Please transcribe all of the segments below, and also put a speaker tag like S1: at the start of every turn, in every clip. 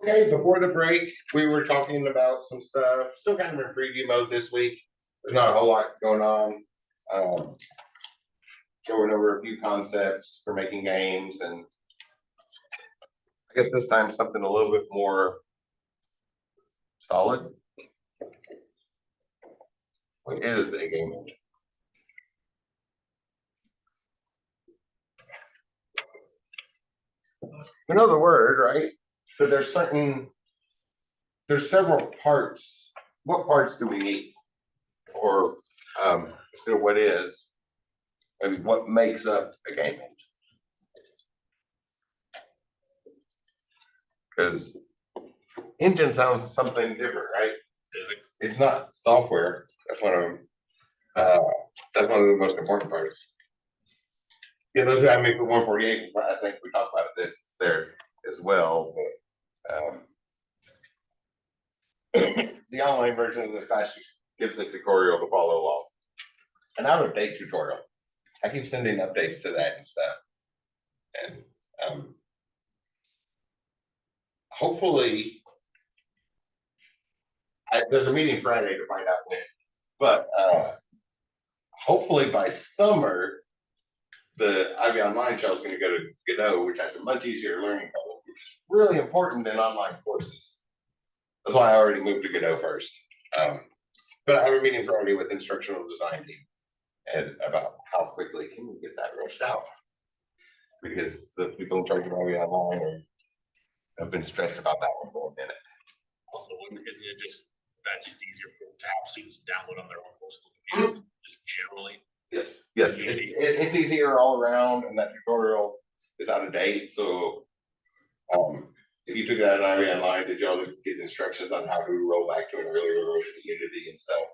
S1: Okay, before the break, we were talking about some stuff, still kind of in preview mode this week. There's not a whole lot going on. Going over a few concepts for making games, and I guess this time something a little bit more solid. What is a game engine? We know the word, right? But there's several parts. What parts do we need? Or instead of what is, maybe what makes up a game engine? Because engine sounds something different, right? Physics. It's not software. That's one of them. That's one of the most important parts. Yeah, those who have me for 148, I think we talked about this there as well. But the online version of this class gives a tutorial to follow along. An out-of-date tutorial. I keep sending updates to that and stuff. And hopefully, there's a meeting Friday to find out when. But hopefully by summer, the Ivy Online show is going to go to Godot, which has a much easier learning curve, which is really important in online courses. That's why I already moved to Godot first. But I have a meeting Friday with instructional design team and about how quickly can we get that rushed out, because the people in charge of Ivy Online have been stressed about that one for a minute.
S2: Also, isn't it just easier to have students download on their own personal computer, just generally?
S1: Yes, it's easier all around, and that tutorial is out of date. So, if you took that in Ivy Online, did y'all get instructions on how to roll back to an earlier version of Unity and stuff?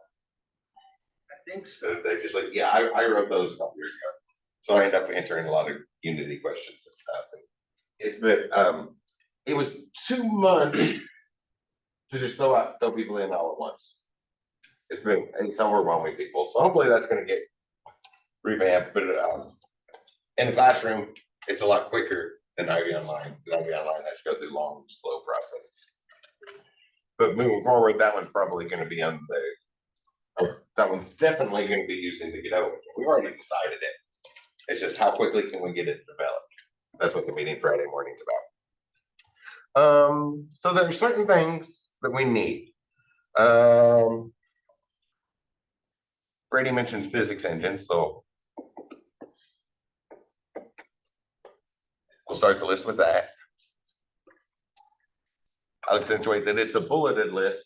S1: I think so. They just like, yeah, I wrote those a couple years ago, so I end up answering a lot of Unity questions and stuff. And it's been, it was too much to just throw people in all at once. It's overwhelming people, so hopefully that's going to get revamped. But in the classroom, it's a lot quicker than Ivy Online. Ivy Online has to go through long, slow processes. But moving forward, that one's probably going to be on that one's definitely going to be using the Godot. We've already decided it. It's just how quickly can we get it developed. That's what the meeting Friday morning's about. So there are certain things that we need. Brady mentioned physics engines, so we'll start the list with that. I'll accentuate that it's a bulleted list,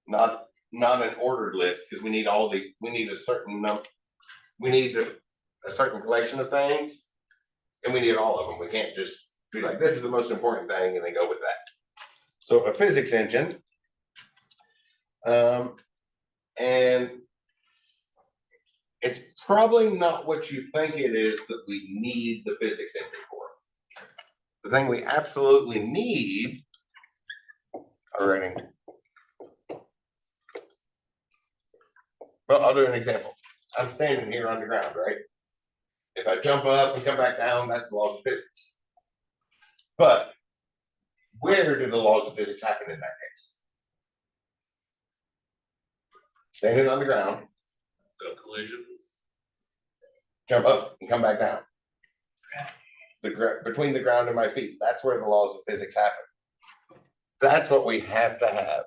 S1: not an ordered list, because we need a certain number, we need a certain collection of things, and we need all of them. We can't just be like, this is the most important thing, and then go with that. So a physics engine, and it's probably not what you think it is that we need the physics engine for. The thing we absolutely need already. Well, I'll do an example. I'm standing here on the ground, right? If I jump up and come back down, that's the laws of physics. But where do the laws of physics happen in that case? Standing on the ground.
S2: So collisions.
S1: Jump up and come back down. Between the ground and my feet, that's where the laws of physics happen. That's what we have to have.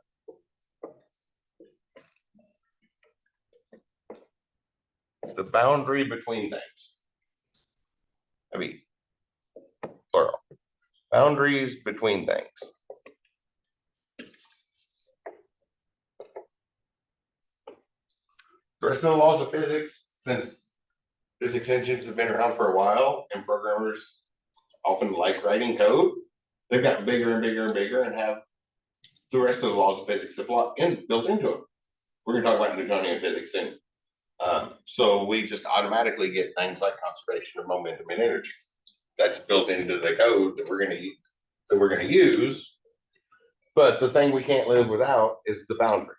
S1: The boundary between things. I mean, plural. Boundaries between things. The rest of the laws of physics, since physics engines have been around for a while and programmers often like writing code, they've gotten bigger and bigger and bigger and have the rest of the laws of physics built into them. We're going to talk about Newtonian physics soon. So we just automatically get things like conservation of momentum and energy. That's built into the code that we're going to use. But the thing we can't live without is the boundary,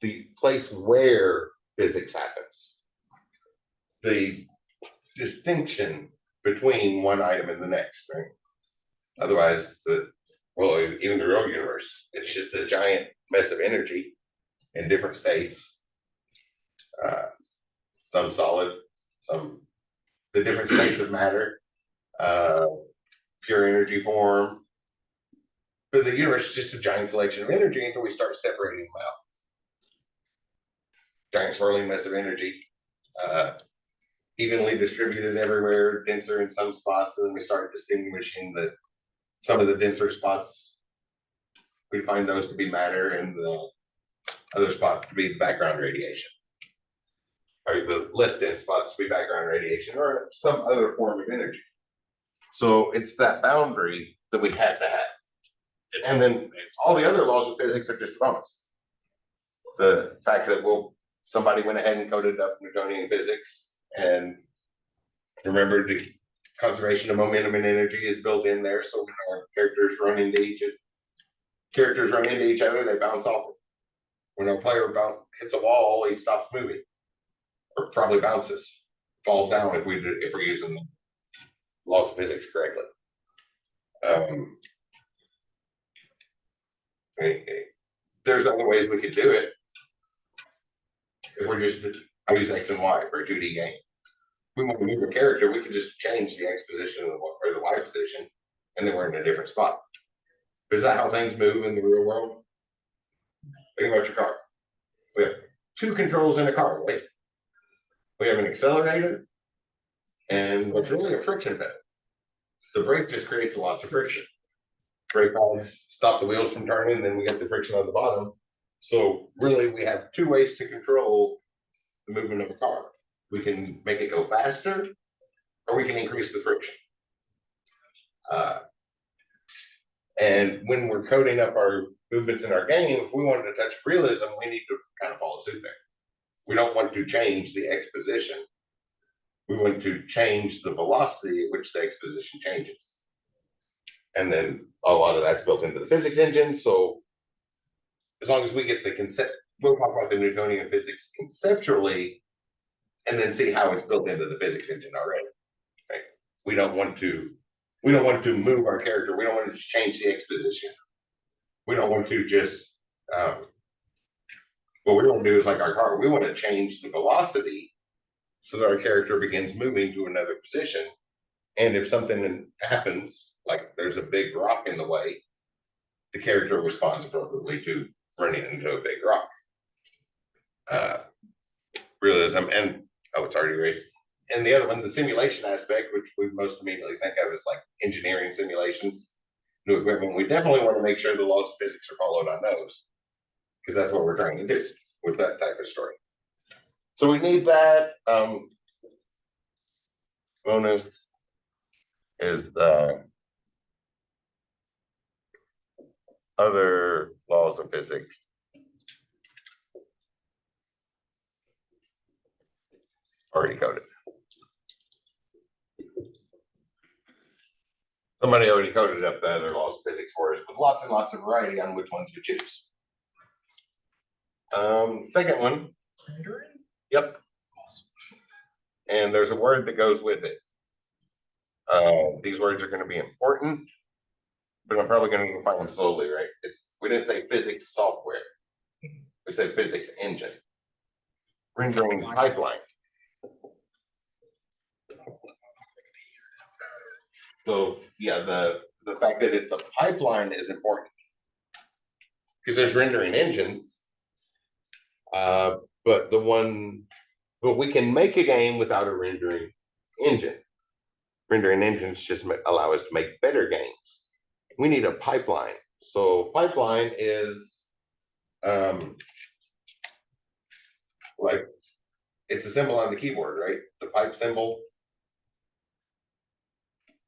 S1: the place where physics happens, the distinction between one item and the next, right? Otherwise, even the real universe, it's just a giant mess of energy in different states. Some solid, some the different states of matter, pure energy form. But the universe is just a giant collection of energy until we start separating them out. Giant swirling mess of energy, evenly distributed everywhere, denser in some spots, and then we start distinguishing that some of the denser spots, we find those to be matter, and the other spots to be the background radiation, or the less dense spots to be background radiation, or some other form of energy. So it's that boundary that we have to have. And then all the other laws of physics are just a bonus. The fact that somebody went ahead and coded up Newtonian physics and remembered the conservation of momentum and energy is built in there. So when our characters run into each other, they bounce off it. When a player hits a wall, he stops moving, or probably bounces, falls down if we're using the laws of physics correctly. There's other ways we could do it. If we're just, I use X and Y for a 2D game. If we want to move a character, we could just change the X position or the Y position, and then we're in a different spot. Is that how things move in the real world? Think about your car. We have two controls in a car, right? We have an accelerator and what's really a friction pedal. The brake just creates lots of friction. Brake pads stop the wheels from turning, then we get the friction on the bottom. So really we have two ways to control the movement of a car. We can make it go faster, or we can increase the friction. And when we're coding up our movements in our game, if we wanted to touch realism, we need to kind of follow suit there. We don't want to change the X position. We want to change the velocity at which the X position changes. And then a lot of that's built into the physics engine. So as long as we get the concept, we'll talk about the Newtonian physics conceptually, and then see how it's built into the physics engine already. Right? We don't want to move our character. We don't want to just change the X position. We don't want to just what we want to do is like our car. We want to change the velocity so that our character begins moving to another position. And if something happens, like there's a big rock in the way, the character responds appropriately to running into a big rock. Realism and it's already erased. And the other one, the simulation aspect, which we most immediately think of as like engineering simulations, new equipment. We definitely want to make sure the laws of physics are followed on those, because that's what we're trying to do with that type of story. So we need that. Bonus is the other laws of physics. Already coded. Somebody already coded up the other laws of physics for us with lots and lots of variety on which ones to choose. Second one. Yep. Awesome. And there's a word that goes with it. These words are going to be important, but I'm probably going to define them slowly, right? We didn't say physics software. We said physics engine. Rendering pipeline. So yeah, the fact that it's a pipeline is important, because there's rendering engines, but we can make a game without a rendering engine. Rendering engines just allow us to make better games. We need a pipeline. So pipeline is like it's a symbol on the keyboard, right? The pipe symbol.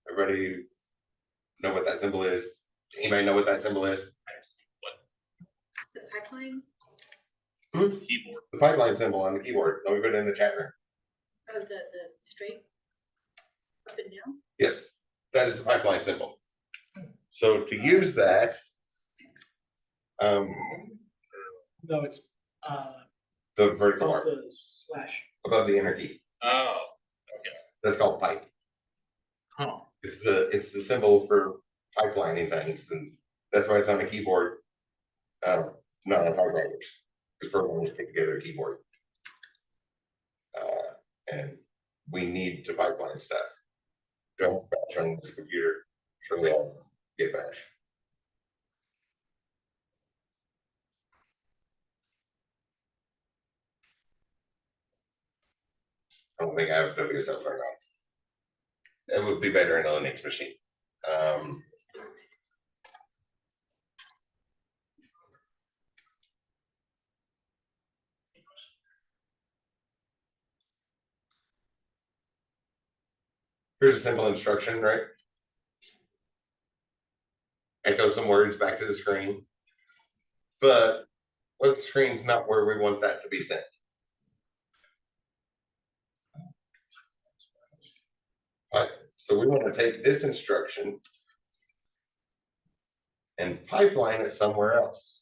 S1: Everybody know what that symbol is? Anybody know what that symbol is?
S3: The pipeline?
S2: Keyboard.
S1: The pipeline symbol on the keyboard. Let me put it in the chat room.
S3: Oh, the straight up and down?
S1: Yes, that is the pipeline symbol. So to use that,
S4: No, it's
S1: the vertical
S4: above
S1: arc
S4: the slash.
S1: above the inner key.
S2: Oh, okay.
S1: That's called pipe.
S2: Huh.
S1: It's the symbol for pipelining things, and that's why it's on a keyboard. Not on hard drivers, because programmers put together a keyboard. And we need to pipeline stuff. Don't bash on this computer, so we all get bash. I don't think I have WSL turned on. It would be better in a Linux machine. Here's a simple instruction, right? Echo some words back to the screen. But what if the screen's not where we want that to be sent? Right. So we want to take this instruction and pipeline it somewhere else.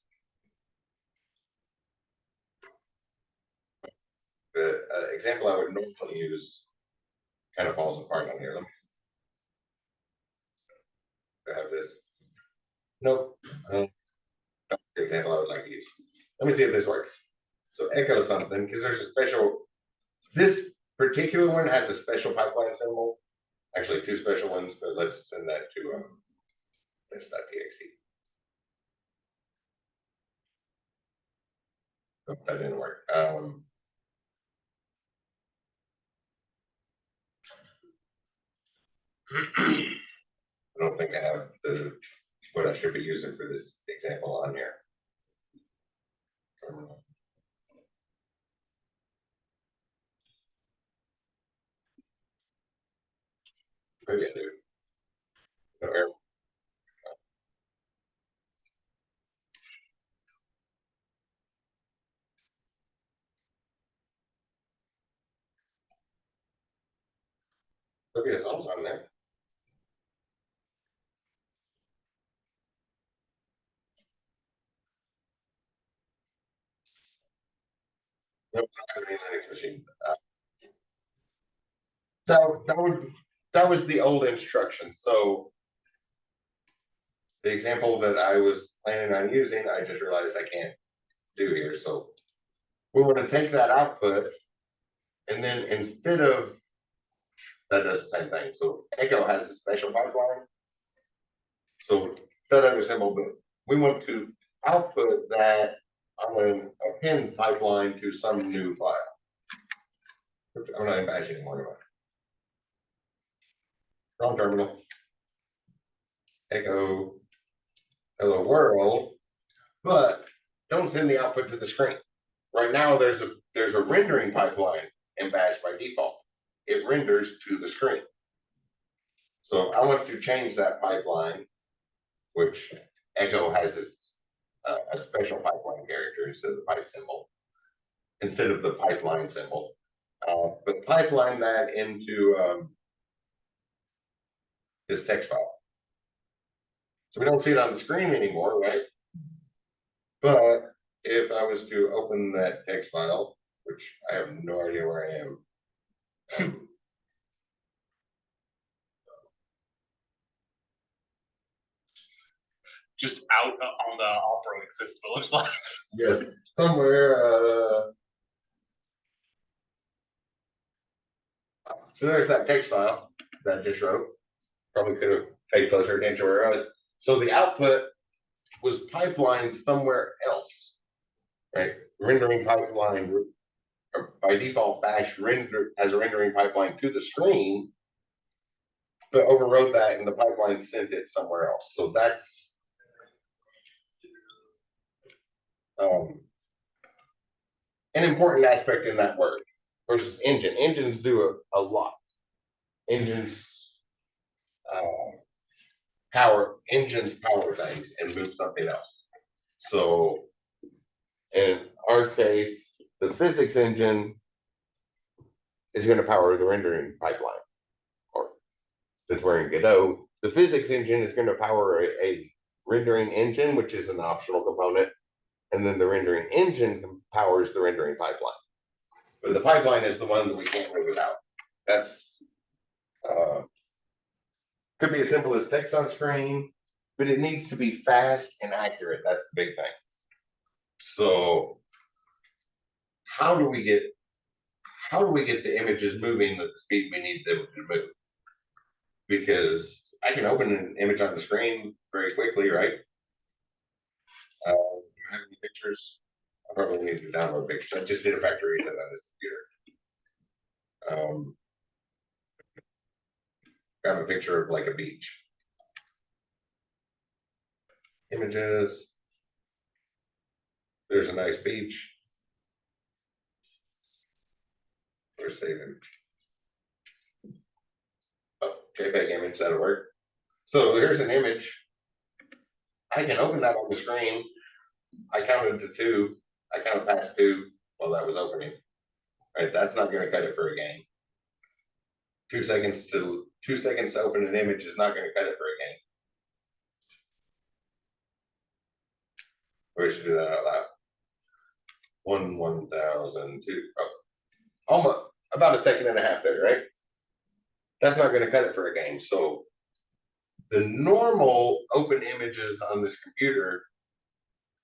S1: The example I would normally use kind of falls apart on here. Let me have this. Nope. That's the example I would like to use. Let me see if this works. So echo something, because there's a special, this particular one has a special pipeline symbol. Actually, two special ones, but let's send that to this.txt. Oh, that didn't work. I don't think I have what I should be using for this example on here. Maybe I do. No error. Maybe it's also on there. Nope, not having a Linux machine. That was the old instruction. So the example that I was planning on using, I just realized I can't do here. So we want to take that output, and then instead of that does the same thing. So Echo has a special pipeline. So that other symbol, but we want to output that on a pin pipeline to some new file. I'm not in bash anymore, am I? Wrong terminal. Echo hello world, but don't send the output to the screen. Right now there's a rendering pipeline in bash by default. It renders to the screen. So I want to change that pipeline, which Echo has its a special pipeline character instead of the pipe symbol, instead of the pipeline symbol. But pipeline that into this text file. So we don't see it on the screen anymore, right? But if I was to open that text file, which I have no idea where I am.
S2: Just out on the operating system, it looks like.
S1: Yes, somewhere. So there's that text file that I just wrote. Probably could have paid closer attention where I was. So the output was pipelined somewhere else, right? Rendering pipeline by default, bash render has a rendering pipeline to the screen, but overrode that and the pipeline sent it somewhere else. So that's an important aspect in that word versus engine. Engines do a lot. Engines power things and move something else. So in our case, the physics engine is going to power the rendering pipeline. Or since we're in Godot, the physics engine is going to power a rendering engine, which is an optional component. And then the rendering engine powers the rendering pipeline. But the pipeline is the one that we can't live without. That's could be as simple as text on screen, but it needs to be fast and accurate. That's the big thing. So how do we get the images moving at the speed we need them to move? Because I can open an image on the screen very quickly, right? Do you have any pictures? I probably need to download pictures. I just did a factory reset on this computer. Got a picture of like a beach. Images. There's a nice beach. We're saving. Oh, JPEG image, that'll work. So here's an image. I can open that on the screen. I counted to 2. I counted past 2 while that was opening. Right, that's not going to cut it for a game. 2 seconds to open an image is not going to cut it for a game. We should do that out loud. 1/1000, 2. Oh, almost about a second and a half there, right? That's not going to cut it for a game. So the normal open images on this computer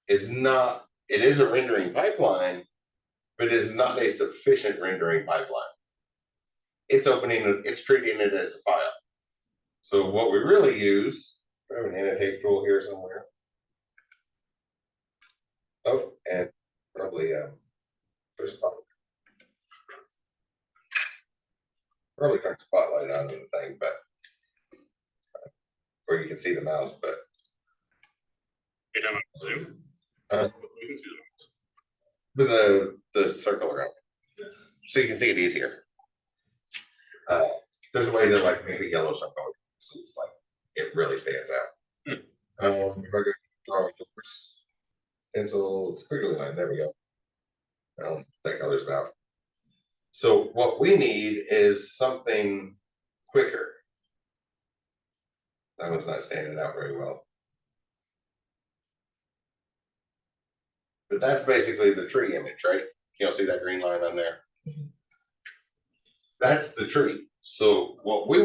S1: is not, it is a rendering pipeline, but it is not a sufficient rendering pipeline. It's treating it as a file. So what we really use, I have an annotate tool here somewhere. Oh, and probably probably turn spotlight on the thing, but where you can see the mouse, but
S2: You're done with Zoom?
S1: uh,
S2: We can see them.
S1: with the circle around, so you can see it easier. There's a way to like make a yellow circle, so it's like it really stands out. If I go draw pencil, squiggly line, there we go. That color's about. So what we need is something quicker. That one's not standing out very well. But that's basically the tree image, right? You see that green line on there? That's the tree. So what we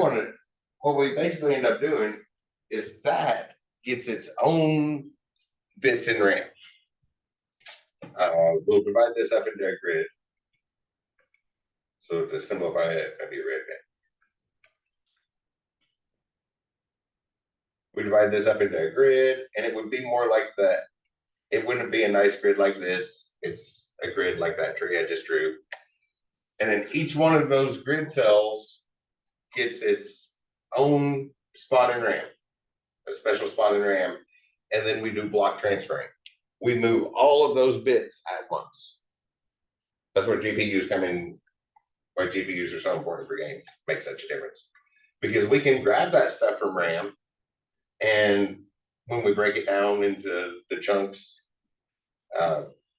S1: basically end up doing is that gets its own bits in RAM. We'll divide this up into a grid. So to simplify it, maybe a red pen. We divide this up into a grid, and it would be more like that. It wouldn't be a nice grid like this. It's a grid like that tree I just drew. And then each one of those grid cells gets its own spot in RAM, a special spot in RAM. And then we do block transferring. We move all of those bits at once. That's where GPUs come in, why GPUs are so important for games, makes such a difference. Because we can grab that stuff from RAM, and when we break it down into the chunks,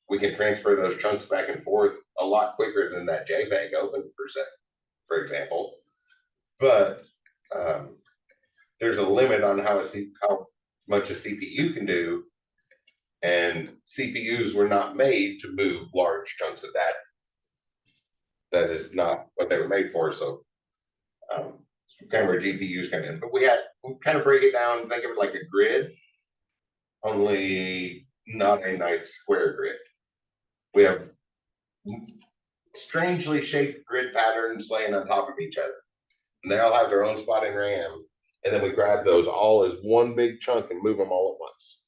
S1: we can transfer those chunks back and forth a lot quicker than that JPEG open for example. But there's a limit on how much a CPU can do, and CPUs were not made to move large chunks of data. That is not what they were made for. So kind of where GPUs come in. But we kind of break it down, think of it like a grid, only not a nice square grid. We have strangely shaped grid patterns laying on top of each other. And they all have their own spot in RAM. And then we grab those all as one big chunk and move them all at once.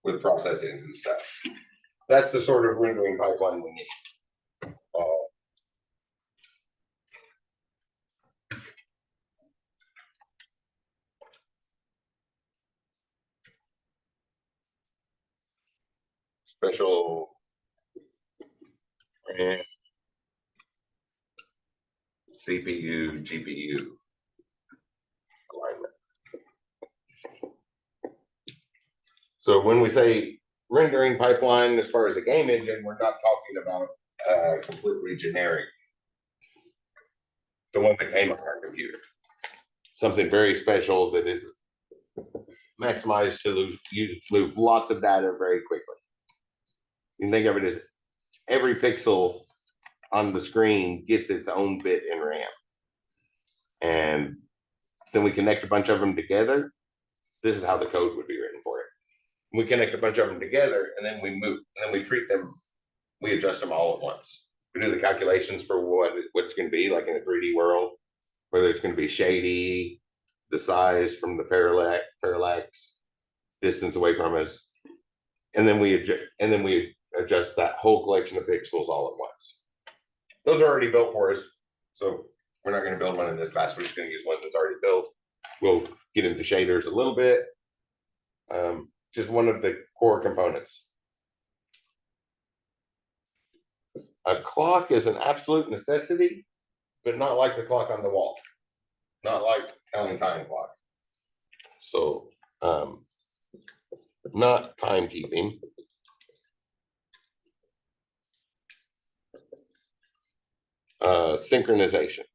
S1: With processings and stuff. That's the sort of rendering pipeline we need. Special RAM, CPU, GPU alignment. So when we say rendering pipeline, as far as a game engine, we're not talking about completely generic, the one that came on our computer. Something very special that is maximized to move lots of data very quickly. You can think of it as every pixel on the screen gets its own bit in RAM. And then we connect a bunch of them together. This is how the code would be written for it. We connect a bunch of them together and then we move, and then we treat them, we adjust them all at once. We do the calculations for what it's going to be like in a 3D world, whether it's going to be shady, the size from the parallax, distance away from us, and then we adjust that whole collection of pixels all at once. Those are already built for us, so we're not going to build one in this class. We're just going to use one that's already built. We'll get into shaders a little bit. Just one of the core components. A clock is an absolute necessity, but not like the clock on the wall, not like telling time clock. So, not timekeeping. Synchronization.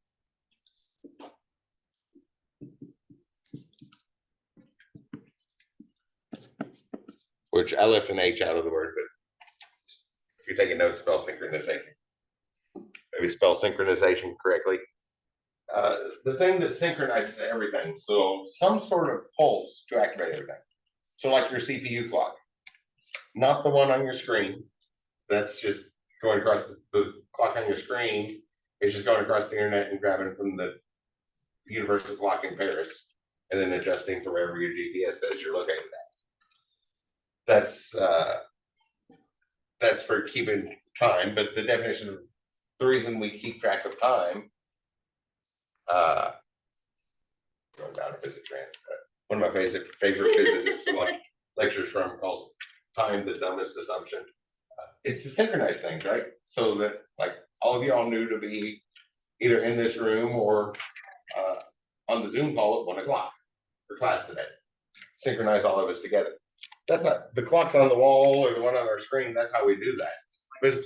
S1: Which I left an H out of the word, but if you're taking notes, spell synchronization. Maybe spell synchronization correctly. The thing that synchronizes everything, so some sort of pulse to activate everything. So like your CPU clock, not the one on your screen. That's just going across the clock on your screen. It's just going across the internet and grabbing from the universal clock in Paris and then adjusting for wherever your GPS says you're located at. That's for keeping time, but the definition of the reason we keep track of time, going down to physics rant, one of my favorite physicists lectures from calls time the dumbest assumption. It's to synchronize things, right? So that like all of y'all knew to be either in this room or on the Zoom call at 1 o'clock for class today. Synchronize all of us together. That's not the clock's on the wall or the one on our screen. That's how we do that. But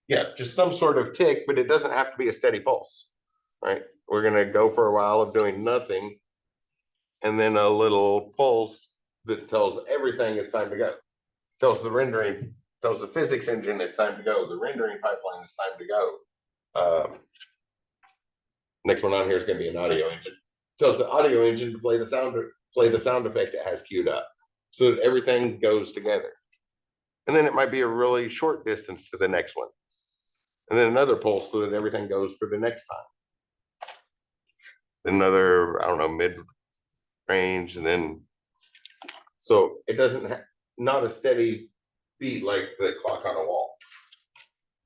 S1: yeah, just some sort of tick, but it doesn't have to be a steady pulse, right? We're gonna go for a while of doing nothing, and then a little pulse that tells everything it's time to go. Tells the rendering, tells the physics engine it's time to go. The rendering pipeline is time to go. Next one on here is going to be an audio engine. Tells the audio engine to play the sound effect it has queued up, so that everything goes together. And then it might be a really short distance to the next one, and then another pulse so that everything goes for the next time. Then another, I don't know, mid range, and then so it doesn't have not a steady beat like the clock on a wall,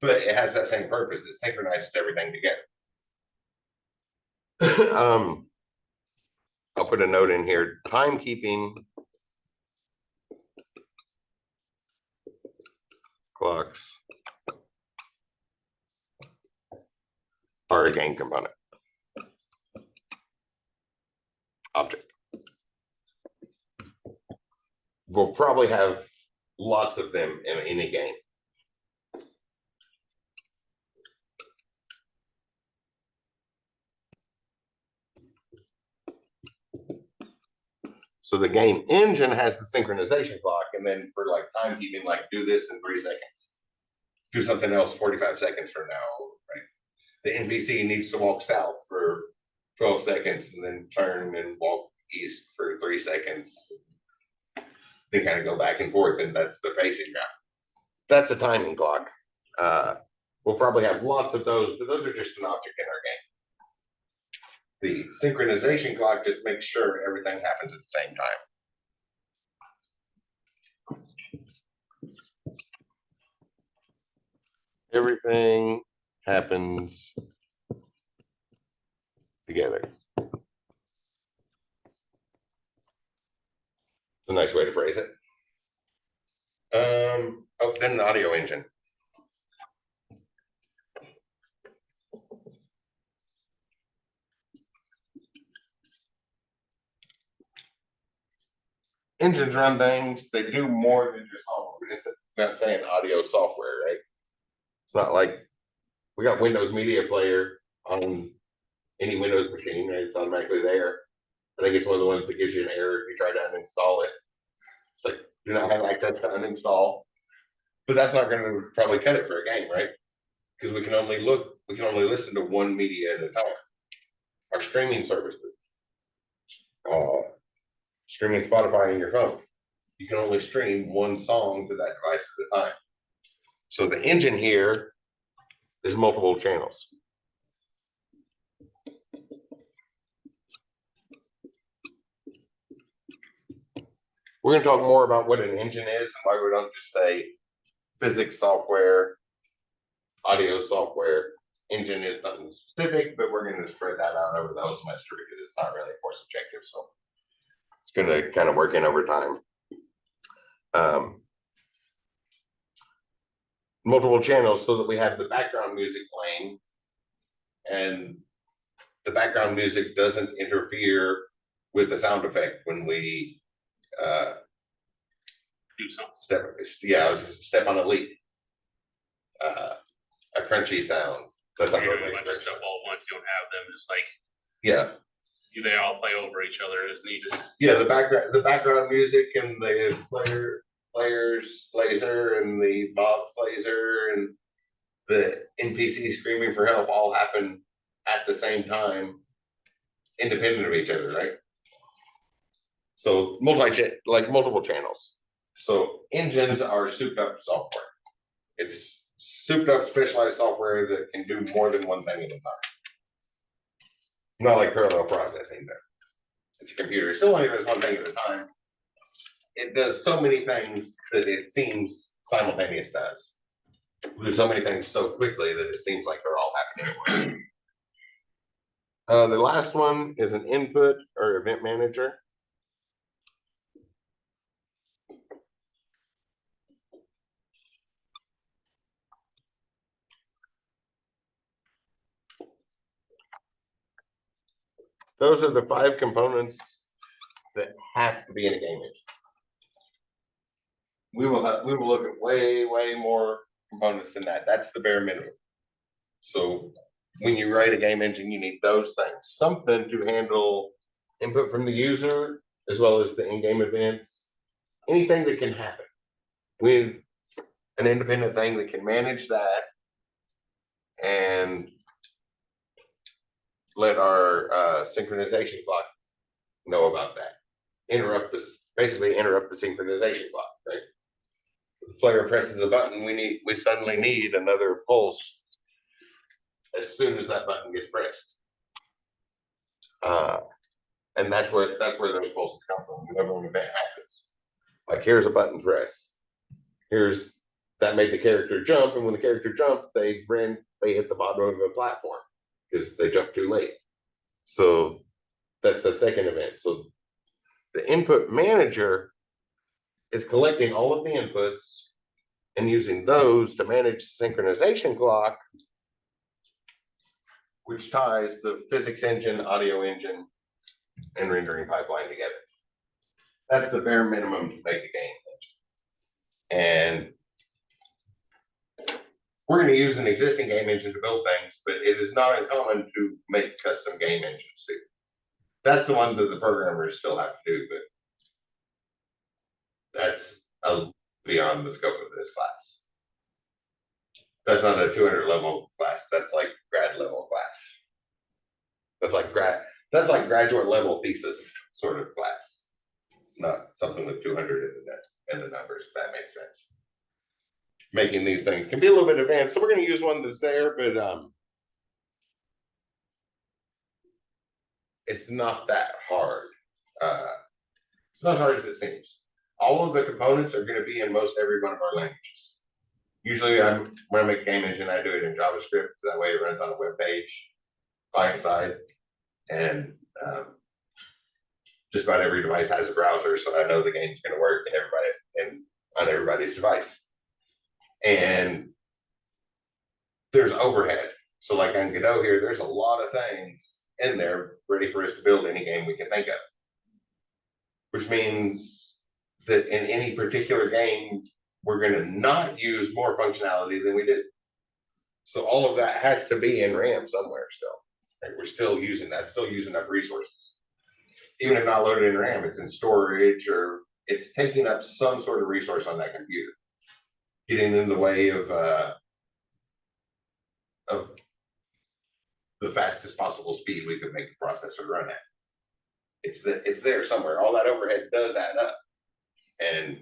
S1: but it has that same purpose. It synchronizes everything together. I'll put a note in here. Timekeeping clocks are a game component object. We'll probably have lots of them in any game. So the game engine has the synchronization clock, and then for like timekeeping, like do this in 3 seconds, do something else 45 seconds from now, right? The NPC needs to walk south for 12 seconds and then turn and walk east for 3 seconds. They kind of go back and forth, and that's the pacing route. That's a timing clock. We'll probably have lots of those, but those are just an object in our game. The synchronization clock just makes sure everything happens at the same time. Everything happens together. It's a nice way to phrase it. Oh, then an audio engine. Engines run things. They do more than just software. It's not saying audio software, right? It's not like we got Windows Media Player on any Windows machine, right? It's automatically there. I think it's one of the ones that gives you an error if you try to uninstall it. It's like, do not have access to uninstall. But that's not going to probably cut it for a game, right? Because we can only listen to one media at a time. Our streaming services, streaming Spotify in your phone. You can only stream one song to that device at a time. So the engine here is multiple channels. We're going to talk more about what an engine is and why we don't just say physics software, audio software. Engine is something specific, but we're going to spread that out over the whole semester because it's not really a course objective. So it's going to kind of work in over time. Multiple channels so that we have the background music playing, and the background music doesn't interfere with the sound effect when we
S2: Do something.
S1: I was just step on a leaf. A crunchy sound. That's not
S2: You're
S1: really
S2: doing a bunch of stuff all at once. You don't have them just like
S1: yeah.
S2: they all play over each other as needed.
S1: Yeah, the background music and the player's laser and the mob's laser and the NPC screaming for help all happen at the same time, independent of each other, right? So multiple channels. So engines are souped up software. It's souped up specialized software that can do more than one thing at a time. Not like parallel processing there. It's a computer. It still only does one thing at a time. It does so many things that it seems simultaneous does. We do so many things so quickly that it seems like they're all happening at once. The last one is an input or event manager. Those are the 5 components that have to be in a game engine. We will look at way more components than that. That's the bare minimum. So when you write a game engine, you need those things. Something to handle input from the user, as well as the in-game events, anything that can happen. With an independent thing that can manage that and let our synchronization clock know about that. Basically interrupt the synchronization clock, right? The player presses a button, we suddenly need another pulse as soon as that button gets pressed. And that's where those pulses come from. Whenever an event happens, like here's a button press, that made the character jump, and when the character jumped, they hit the bottom of the platform because they jumped too late. So that's the second event. So the input manager is collecting all of the inputs and using those to manage synchronization clock, which ties the physics engine, audio engine, and rendering pipeline together. That's the bare minimum to make a game engine. And we're going to use an existing game engine to build things, but it is not uncommon to make custom game engines too. That's the one that the programmers still have to do, but that's beyond the scope of this class. That's not a 200 level class. That's like grad level class. That's like graduate level thesis sort of class, not something with 200 in the numbers, if that makes sense. Making these things can be a little bit advanced, so we're going to use one that's there, but it's not that hard. It's not as hard as it seems. All of the components are going to be in most every one of our languages. Usually, when I make a game engine, I do it in JavaScript. That way, it runs on a web page, client side, and just about every device has a browser, so I know the game's going to work on everybody's device. And there's overhead. So like on Godot here, there's a lot of things in there ready for us to build any game we can think of. Which means that in any particular game, we're going to not use more functionality than we do. So all of that has to be in RAM somewhere still. Right? We're still using up resources. Even if not loaded in RAM, it's in storage or it's taking up some sort of resource on that computer. Getting in the way of the fastest possible speed we could make the processor run at. it's there somewhere. All that overhead does add up. And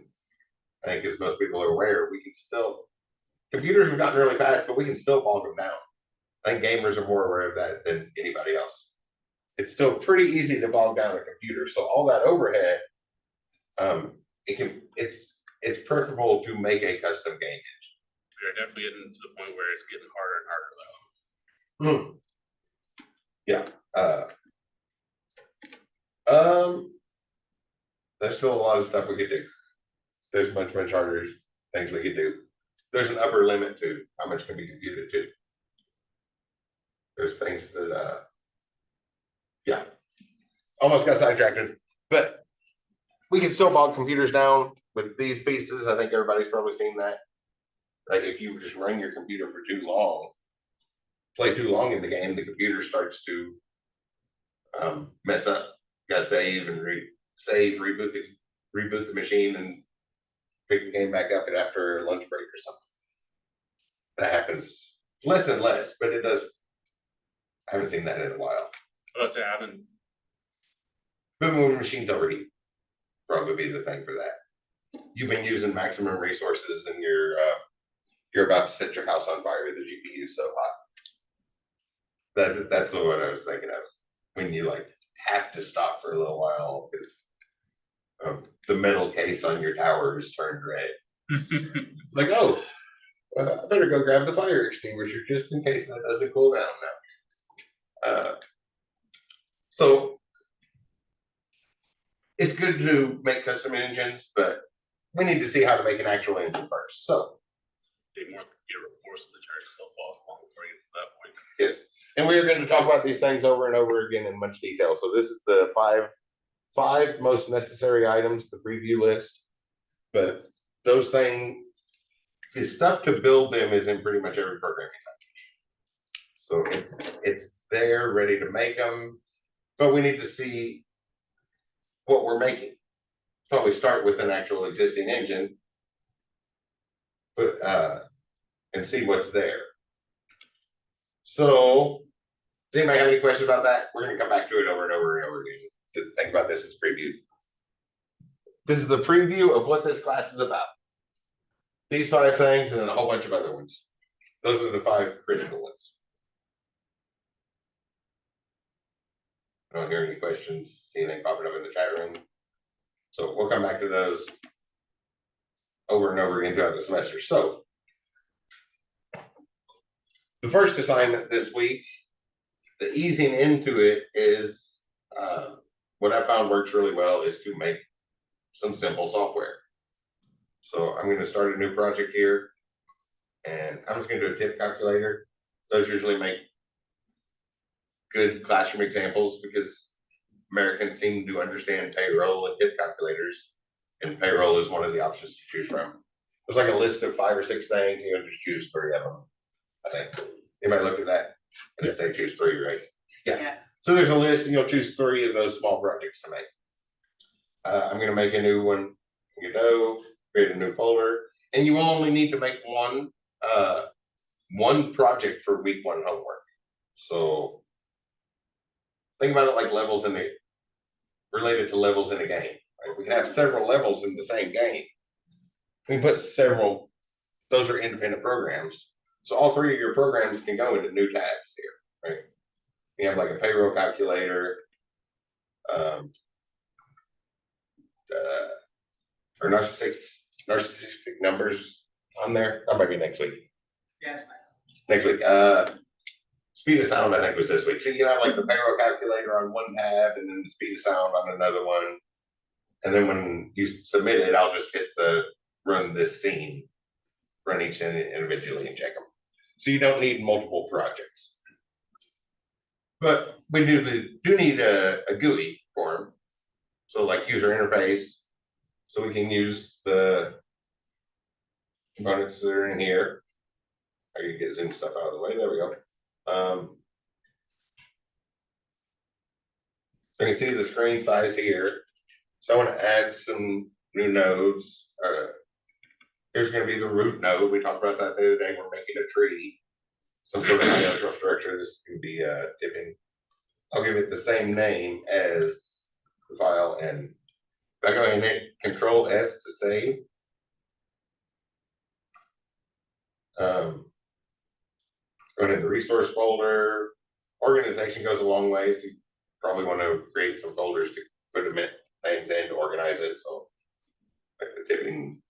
S1: I think as most people are aware, we can still, computers have gotten really fast, but we can still bog them down. I think gamers are more aware of that than anybody else. It's still pretty easy to bog down a computer. So all that overhead, it's preferable to make a custom game engine.
S2: We're definitely getting to the point where it's getting harder and harder though.
S1: Yeah. There's still a lot of stuff we could do. There's much harder things we could do. There's an upper limit to how much can be computed too. There's things that, yeah, almost got sidetracked, but we can still bog computers down with these pieces. I think everybody's probably seen that. Like if you just run your computer for too long, play too long in the game, the computer starts to mess up. You gotta save and reboot the machine and pick the game back up after lunch break or something. That happens less and less, but it does. I haven't seen that in a while.
S2: Let's say I haven't.
S1: But when the machine's overheat, probably be the thing for that. You've been using maximum resources and you're about to set your house on fire. The GPU is so hot. That's what I was thinking of when you like have to stop for a little while because the metal case on your tower is turned red. It's like, oh, I better go grab the fire extinguisher just in case that doesn't cool down now. So it's good to make custom engines, but we need to see how to make an actual engine first. So
S2: Be more computer forced to charge itself off long before it gets to that point.
S1: yes, and we are going to talk about these things over and over again in much detail. So this is the five most necessary items, the preview list. But those things, the stuff to build them is in pretty much every program you touch. So it's there, ready to make them, but we need to see what we're making. Probably start with an actual existing engine, but and see what's there. So, does anybody have any questions about that? We're going to come back to it over and over and over again. Think about this as preview. This is the preview of what this class is about. These 5 things and then a whole bunch of other ones. Those are the 5 critical ones. I don't hear any questions, see anything popping up in the chat room. So we'll come back to those over and over again throughout the semester. So the first assignment this week, the easing into it is what I found works really well is to make some simple software. So I'm going to start a new project here and I'm just going to do a tip calculator. Those usually make good classroom examples because Americans seem to understand payroll and tip calculators, and payroll is one of the options to choose from. There's like a list of 5 or 6 things, you just choose 3 of them, I think. Anybody look at that? I didn't say choose 3, right? Yeah. So there's a list and you'll choose 3 of those small projects to make. I'm going to make a new one. You go, create a new folder, and you will only need to make one project for week 1 homework. So think about it like levels related to levels in a game. Right? We can have several levels in the same game. We can put several, those are independent programs. So all 3 of your programs can go into new tabs here, right? You have like a payroll calculator, or narcissistic numbers on there. That might be next week.
S4: Yes.
S1: Next week. Speed of sound, I think, was this week. So you have like the payroll calculator on one tab and then the speed of sound on another one. And then when you submit it, I'll just hit the run this scene, run each individually and check them. So you don't need multiple projects. But we do need a GUI for them. So like user interface. So we can use the components that are in here. I can get Zoom stuff out of the way. There we go. So you can see the screen size here. So I want to add some new nodes. Here's going to be the root node. We talked about that the other day. We're making a tree, some sort of hierarchical structure. This can be tipping. I'll give it the same name as the file, and if I go ahead and hit Control S to save. Go into the resource folder. Organization goes a long way, so you probably want to create some folders to put them in, things in to organize it. So, like the tipping,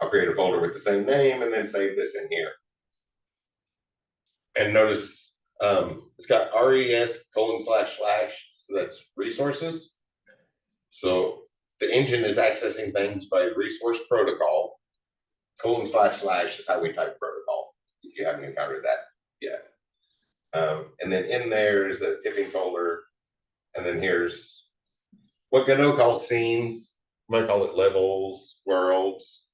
S1: I'll create a folder with the same name and then save this in here. And notice it's got res:// so that's resources. So the engine is accessing things by resource protocol. / is how we type protocol, if you haven't encountered that yet. And then in there is a tipping folder, and then here's what Godot calls scenes. You might call it levels, worlds.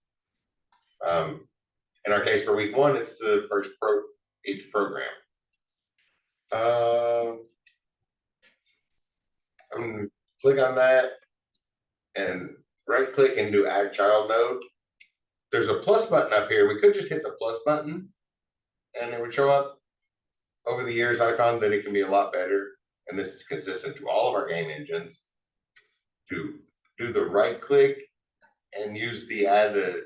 S1: In our case, for week 1, it's the first each program. I'm gonna click on that and right click and do add child node. There's a plus button up here. We could just hit the plus button and it would show up. Over the years, I found that it can be a lot better, and this is consistent to all of our game engines, to do the right click and use the add a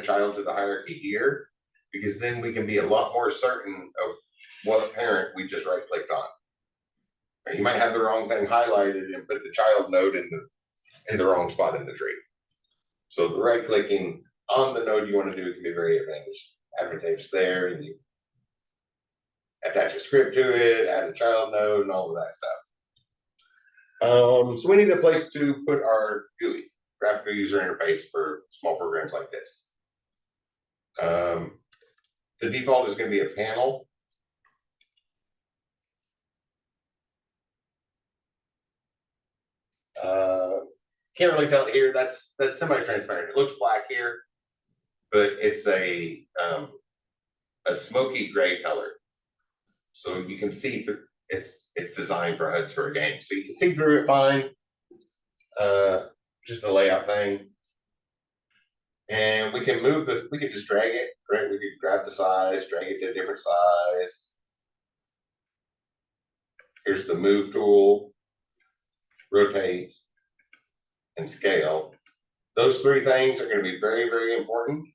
S1: child to the hierarchy here, because then we can be a lot more certain of what parent we just right clicked on. You might have the wrong thing highlighted and put the child node in the wrong spot in the tree. So the right clicking on the node you want to do can be very advantageous there, and you attach a script to it, add a child node, and all of that stuff. So we need a place to put our GUI, graphical user interface, for small programs like this. The default is going to be a panel. Can't really tell it here. That's semi-transparent. It looks black here, but it's a smoky gray color. So you can see through, it's designed for HUDs for a game. So you can see through it fine. Just a layout thing. And we can move we could just drag it, right? We could grab the size, drag it to a different size. Here's the move tool, rotate, and scale. Those 3 things are going to be very, very important.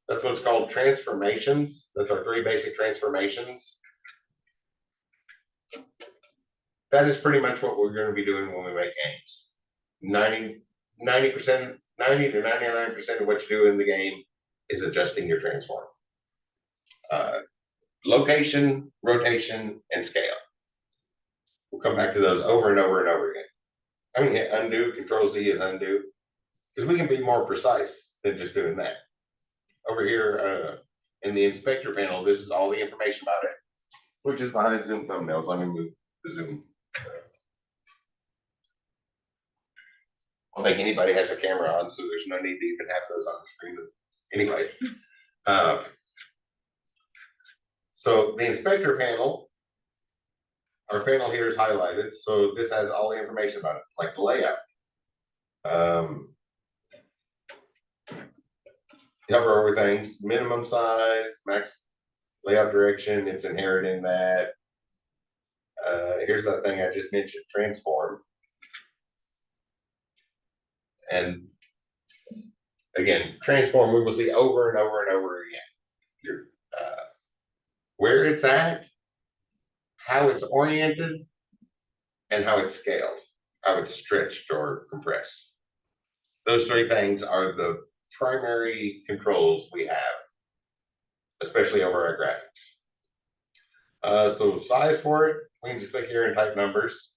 S1: That's what's called transformations. That's our 3 basic transformations. That is pretty much what we're going to be doing when we make games. 90 to 99% of what you do in the game is adjusting your transform. Location, rotation, and scale. We'll come back to those over and over and over again. I'm going to hit undo. Control Z is undo, because we can be more precise than just doing that. Over here in the inspector panel, this is all the information about it, which is behind Zoom thumbnails. Let me move the Zoom. I don't think anybody has a camera on, so there's no need to even have those on the screen. Anyway, so the inspector panel, our panel here is highlighted. So this has all the information about it, like the layout. Cover over things, minimum size, max layout direction, it's inheriting that. Here's that thing I just mentioned, transform. And again, transform we will see over and over and over again. Where it's at, how it's oriented, and how it's scaled, how it's stretched or compressed. Those 3 things are the primary controls we have, especially over our graphics. So size for it, we can just click here and type numbers.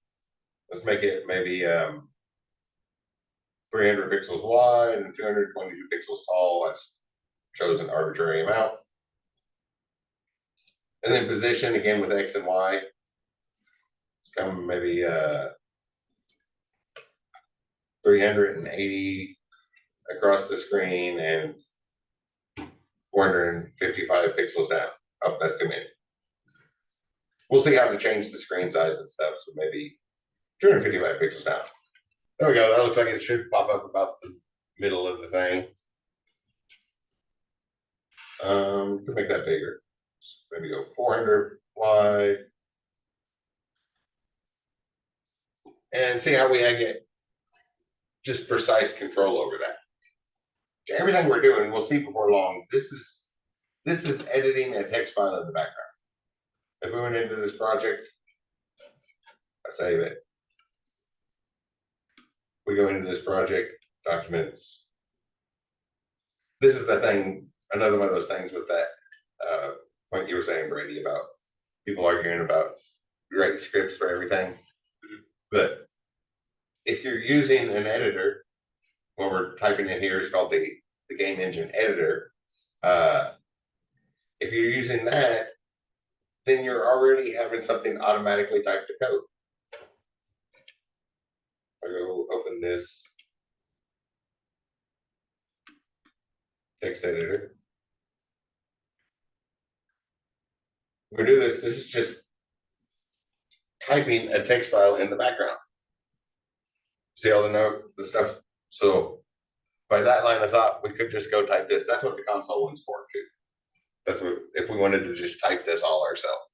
S1: Let's make it maybe 300 pixels wide and 222 pixels tall. I just chose an arbitrary amount. And then position, again with X and Y. It's come maybe 380 across the screen and 455 pixels down. Oh, that's too many. We'll see how to change the screen size and stuff. So maybe 255 pixels down. There we go. That looks like it should pop up about the middle of the thing. Can make that bigger. Maybe go 400 wide and see how we can get just precise control over that. Everything we're doing, we'll see before long, this is editing a text file in the background. If we went into this project, I save it. We go into this project, documents. This is the thing, another one of those things with that point you were saying, Brady, about people arguing about writing scripts for everything. But if you're using an editor, what we're typing in here is called the game engine editor. If you're using that, then you're already having something automatically type to code. I go open this text editor. We do this is just typing a text file in the background. See all the stuff. So by that line of thought, we could just go type this. That's what the console one's for too. That's what, if we wanted to just type this all ourselves.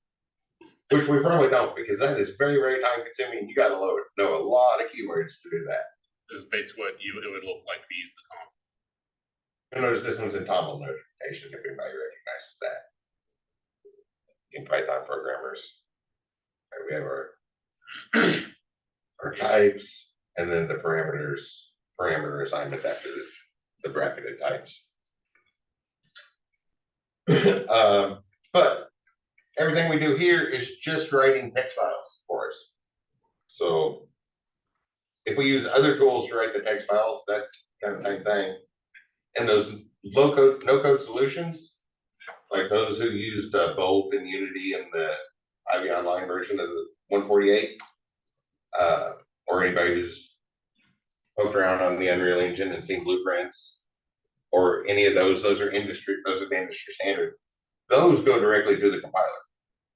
S1: Which we probably don't, because that is very, very time consuming. You gotta know a lot of keywords to do that.
S2: This is basically what it would look like to use the console.
S1: You'll notice this one's in TOML notation, if anybody recognizes that. In Python programmers. Right, we have our types, and then the parameter assignments after the bracketed types. But everything we do here is just writing text files for us. So if we use other tools to write the text files, that's kind of the same thing. And those low code, no code solutions, like those who used Bolt and Unity and the Ivy Online version of the 148, or anybody who's poked around on the Unreal Engine and seen blueprints, or any of those are the industry standard. Those go directly to the compiler.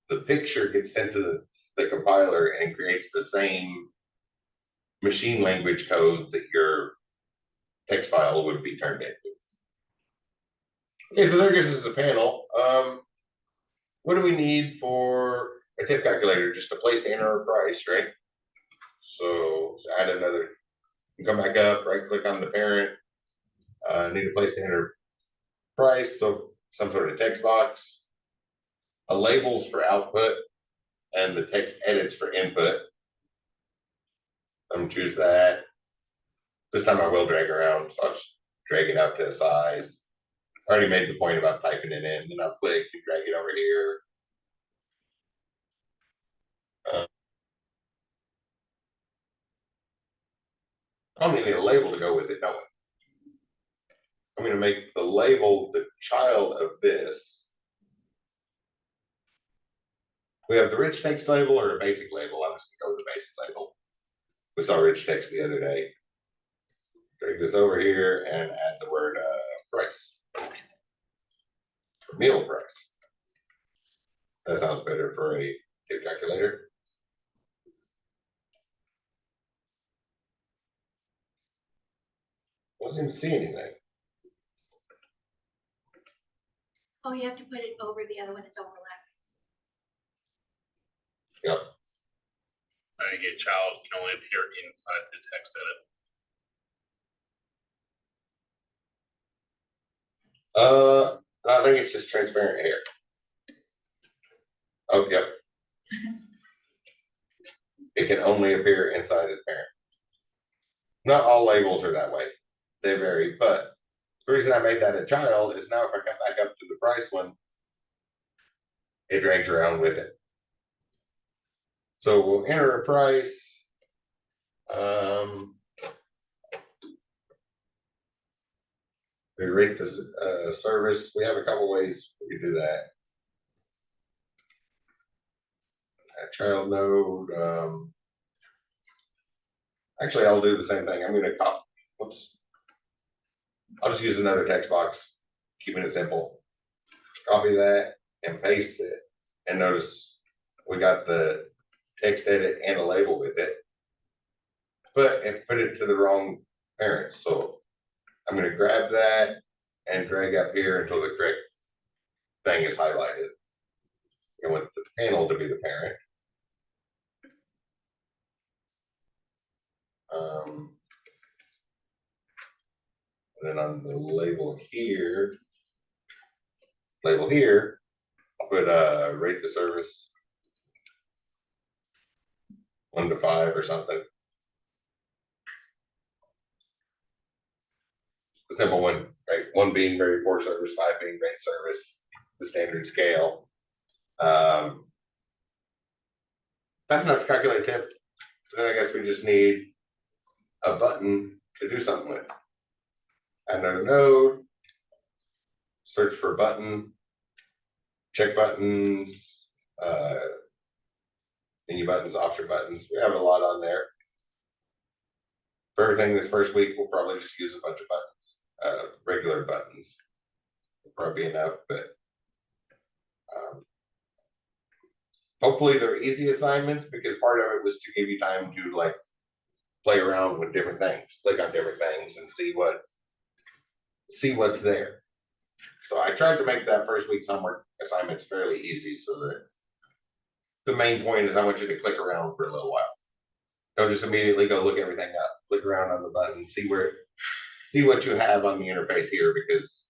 S1: The picture gets sent to the compiler and creates the same machine language code that your text file would be turned into. Okay, so there gives us a panel. What do we need for a tip calculator? Just a place to enter a price, right? So add another, come back up, right click on the parent, need a place to enter price, so some sort of text box, a labels for output, and the text edits for input. I'm gonna choose that. This time I will drag around, so I'll just drag it out to a size. I already made the point about typing it in, then I'll click and drag it over here. I don't need a label to go with it, don't I? I'm going to make the label the child of this. We have the rich text label or a basic label. I'm just going to go with the basic label. We saw rich text the other day. Drag this over here and add the word price. Meal price. That sounds better for a tip calculator. Wasn't even see anything.
S3: Oh, you have to put it over the other one, it's overlapping.
S1: Yep.
S2: I get child can only appear inside the text edit.
S1: I think it's just transparent here. Oh, yep. It can only appear inside its parent. Not all labels are that way. They vary, but the reason I made that a child is now if I come back up to the price one, it drags around with it. So we'll enter a price. We rate the service. We have a couple ways we can do that. A child node. Actually, I'll do the same thing. I'm going to copy. Whoops. I'll just use another text box, keeping it simple. Copy that and paste it. And notice we got the text edit and a label with it. But it put it to the wrong parent. So I'm going to grab that and drag up here until the correct thing is highlighted. I want the panel to be the parent. And then on the label here, I'll put rate the service 1 to 5 or something. A simple one, right? 1 being very poor service, 5 being great service, the standard scale. That's enough to calculate tip. So then I guess we just need a button to do something with. Add another node, search for a button, check buttons, menu buttons, option buttons. We have a lot on there. For everything this first week, we'll probably just use a bunch of buttons, regular buttons. Will probably be enough, but hopefully they're easy assignments, because part of it was to give you time to like play around with different things, click on different things and see what's there. So I tried to make that first week's homework assignments fairly easy, so that the main point is I want you to click around for a little while. Don't just immediately go look everything up. Click around on the button, see what you have on the interface here, because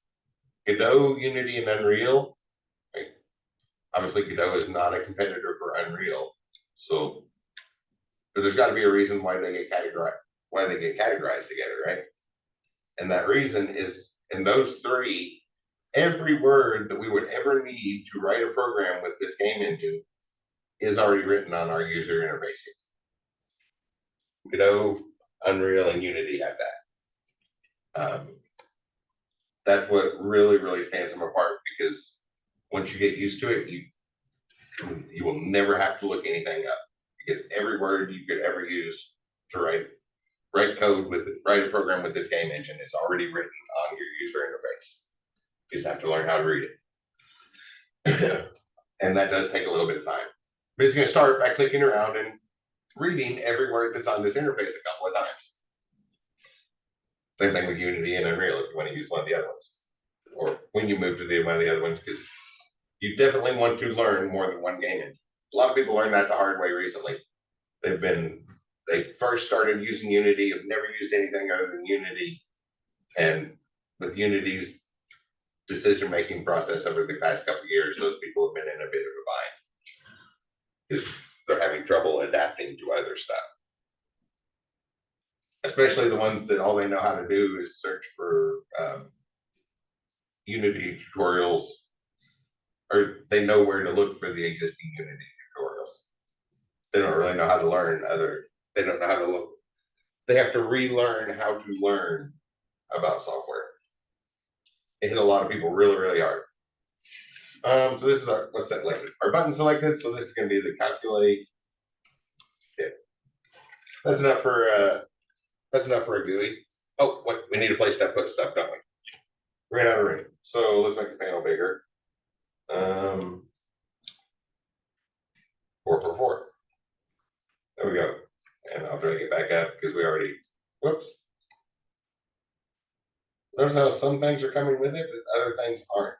S1: Godot, Unity, and Unreal, right? Obviously Godot is not a competitor for Unreal, so but there's got to be a reason why they get categorized together, right? And that reason is in those 3, every word that we would ever need to write a program with this game engine is already written on our user interface. Godot, Unreal, and Unity have that. That's what really, really stands them apart, because once you get used to it, you will never have to look anything up, because every word you could ever use to write code with, write a program with this game engine is already written on your user interface. You just have to learn how to read it. And that does take a little bit of time. But it's going to start by clicking around and reading every word that's on this interface a couple of times. Same thing with Unity and Unreal if you want to use one of the other ones. Or when you move to one of the other ones, because you definitely want to learn more than one game engine. A lot of people learned that the hard way recently. They first started using Unity, have never used anything other than Unity. And with Unity's decision-making process over the past couple of years, those people have been in a bit of a bind, because they're having trouble adapting to other stuff. Especially the ones that all they know how to do is search for Unity tutorials, or they know where to look for the existing Unity tutorials. They don't really know how to learn they don't know how to look. They have to relearn how to learn about software. It hit a lot of people really, really hard. So this is what's that selected? Our button selected, so this is going to be the calculate. Yeah. That's enough for a GUI. Oh, what, we need a place to put stuff, don't we? Ran out of room. So let's make the panel bigger. 444. There we go. And I'll drag it back up because we already, whoops. Notice how some things are coming with it, but other things aren't.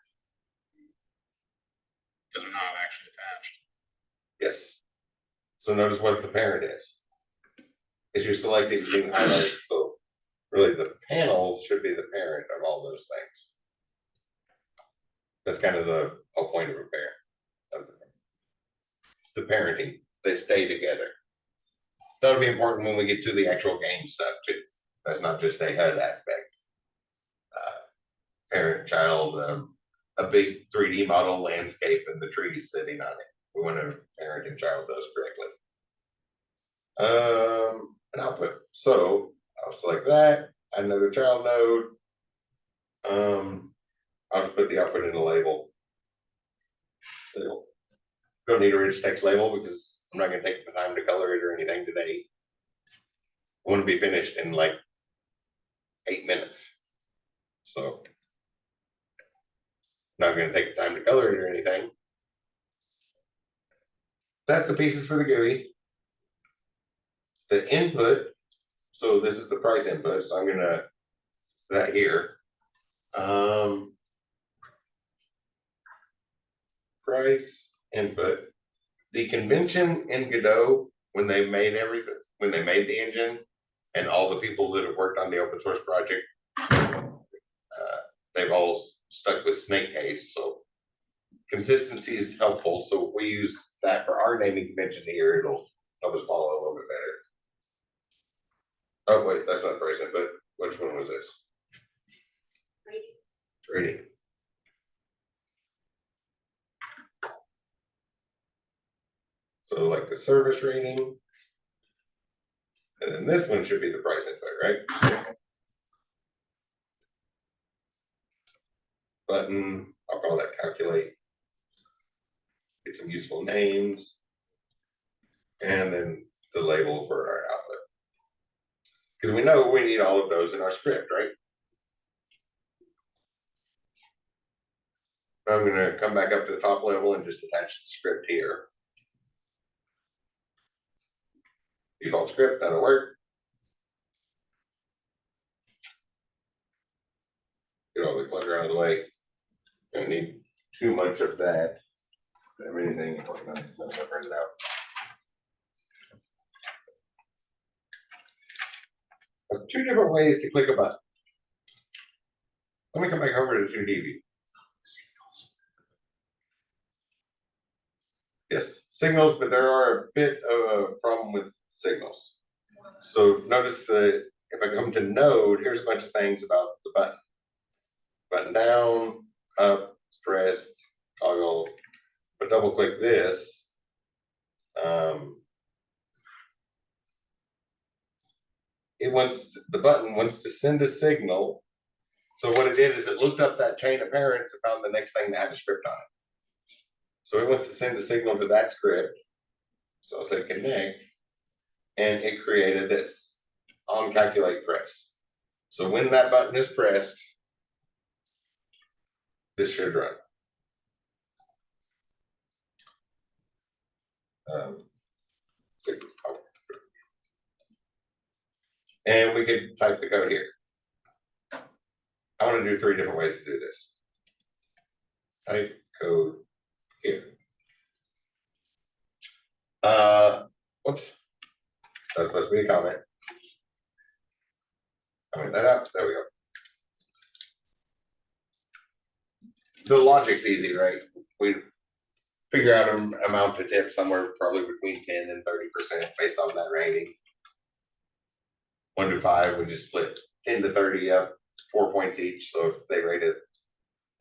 S2: Because they're not actually attached.
S1: Yes. So notice what the parent is. As you select it, being highlighted. So really the panel should be the parent of all those things. That's kind of the whole point of a parent. The parenting, they stay together. That'll be important when we get to the actual game stuff too. That's not just a HUD aspect. Parent, child, a big 3D model landscape and the trees sitting on it. We want to parent and child those correctly. An output. So I'll select that, add another child node. I'll just put the output in the label. Don't need a rich text label because I'm not going to take the time to color it or anything today. I want to be finished in like 8 minutes. So not going to take the time to color it or anything. That's the pieces for the GUI. The input, so this is the price input, so I'm going to put that here. Price input. The convention in Godot when they made the engine And all the people that have worked on the open source project, they've all stuck with snake case, so consistency is helpful. So if we use that for our naming convention here, it'll help us follow a little bit better. Oh, wait, that's not pricing, but which one was this? Rating. So like the service rating. And then this one should be the price input, right? Button, I'll call that calculate. Get some useful names. And then the label for our output. Because we know we need all of those in our script, right? I'm going to come back up to the top level and just attach the script here. Default script, that'll work. Get all the clutter out of the way. Don't need too much of that. Everything organized, let me print it out. There's two different ways to click a button. Let me come back over to 2D. Yes, signals, but there are a bit of a problem with signals. So notice that if I come to node, here's a bunch of things about the button. Button down, up, press, toggle. But double click this. The button wants to send a signal. So what it did is it looked up that chain of parents and found the next thing that had a script on it. So it wants to send a signal to that script. So I'll say connect, and it created this on calculate press. So when that button is pressed, this should run. And we could type the code here. I want to do 3 different ways to do this. Type code here. Whoops. That's supposed to be a comment. Comment that out. There we go. The logic's easy, right? We figure out an amount to tip somewhere probably between 10 and 30% based on that rating. 1 to 5, we just split 10 to 30 up, 4 points each. So if they rate it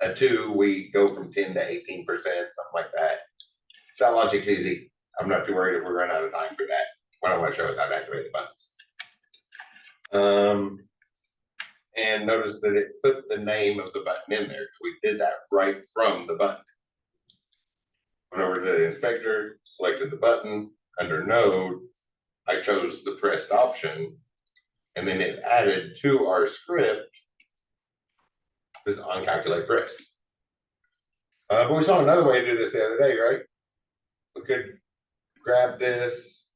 S1: a 2, we go from 10 to 18%, something like that. That logic's easy. I'm not too worried if we run out of time for that. What I want to show is how to activate the buttons. And notice that it put the name of the button in there. We did that right from the button. Went over to the inspector, selected the button. Under node, I chose the pressed option, and then it added to our script this on calculate press. But we saw another way to do this the other day, right? We could grab this,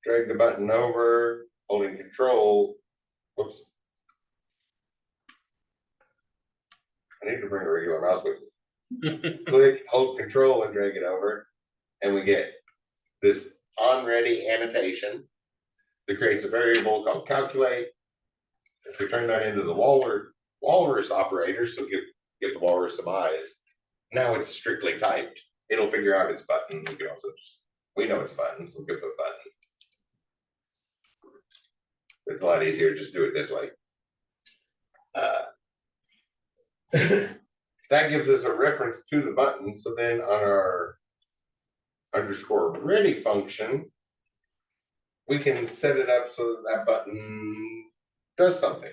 S1: drag the button over, holding control. Whoops. I need to bring a regular mouse with me. Click, hold control, and drag it over. And we get this on ready annotation that creates a variable called calculate. If we turn that into the walrus operator, so give the walrus some eyes, now it's strictly typed. It'll figure out its button. We can also we know it's button, so we can put button. It's a lot easier to just do it this way. That gives us a reference to the button. So then on our underscore ready function, we can set it up so that that button does something.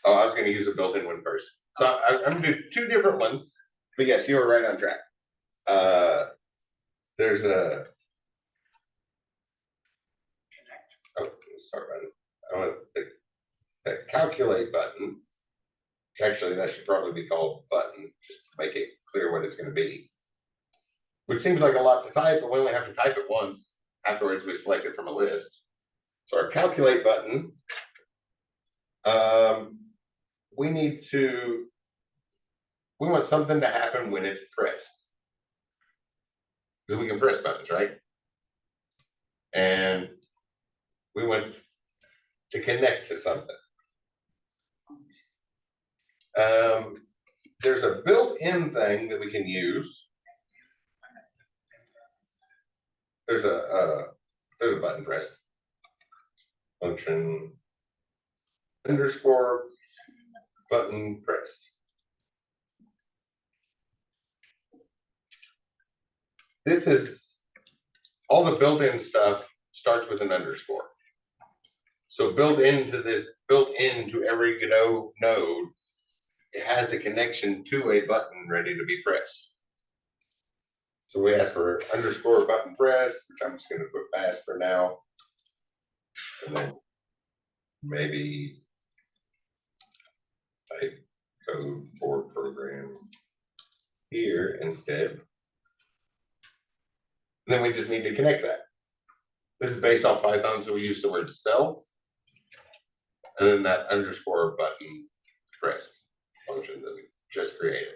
S1: Oh, I was going to use a built-in one first. So I'm going to do 2 different ones. But yes, you were right on track. There's a let's start running. I want the calculate button. Actually, that should probably be called button, just to make it clear what it's going to be. Which seems like a lot to type, but we only have to type it once. Afterwards, we select it from a list. So our calculate button, we need to we want something to happen when it's pressed. Because we can press buttons, right? And we want to connect to something. There's a built-in thing that we can use. There's a button press function underscore button pressed. This is all the built-in stuff starts with an underscore. So built into every Godot node, it has a connection to a button ready to be pressed. So we ask for underscore button press, which I'm just going to put fast for now. And then maybe type code for program here instead. And then we just need to connect that. This is based off Python, so we use the word self. And then that underscore button press function that we just created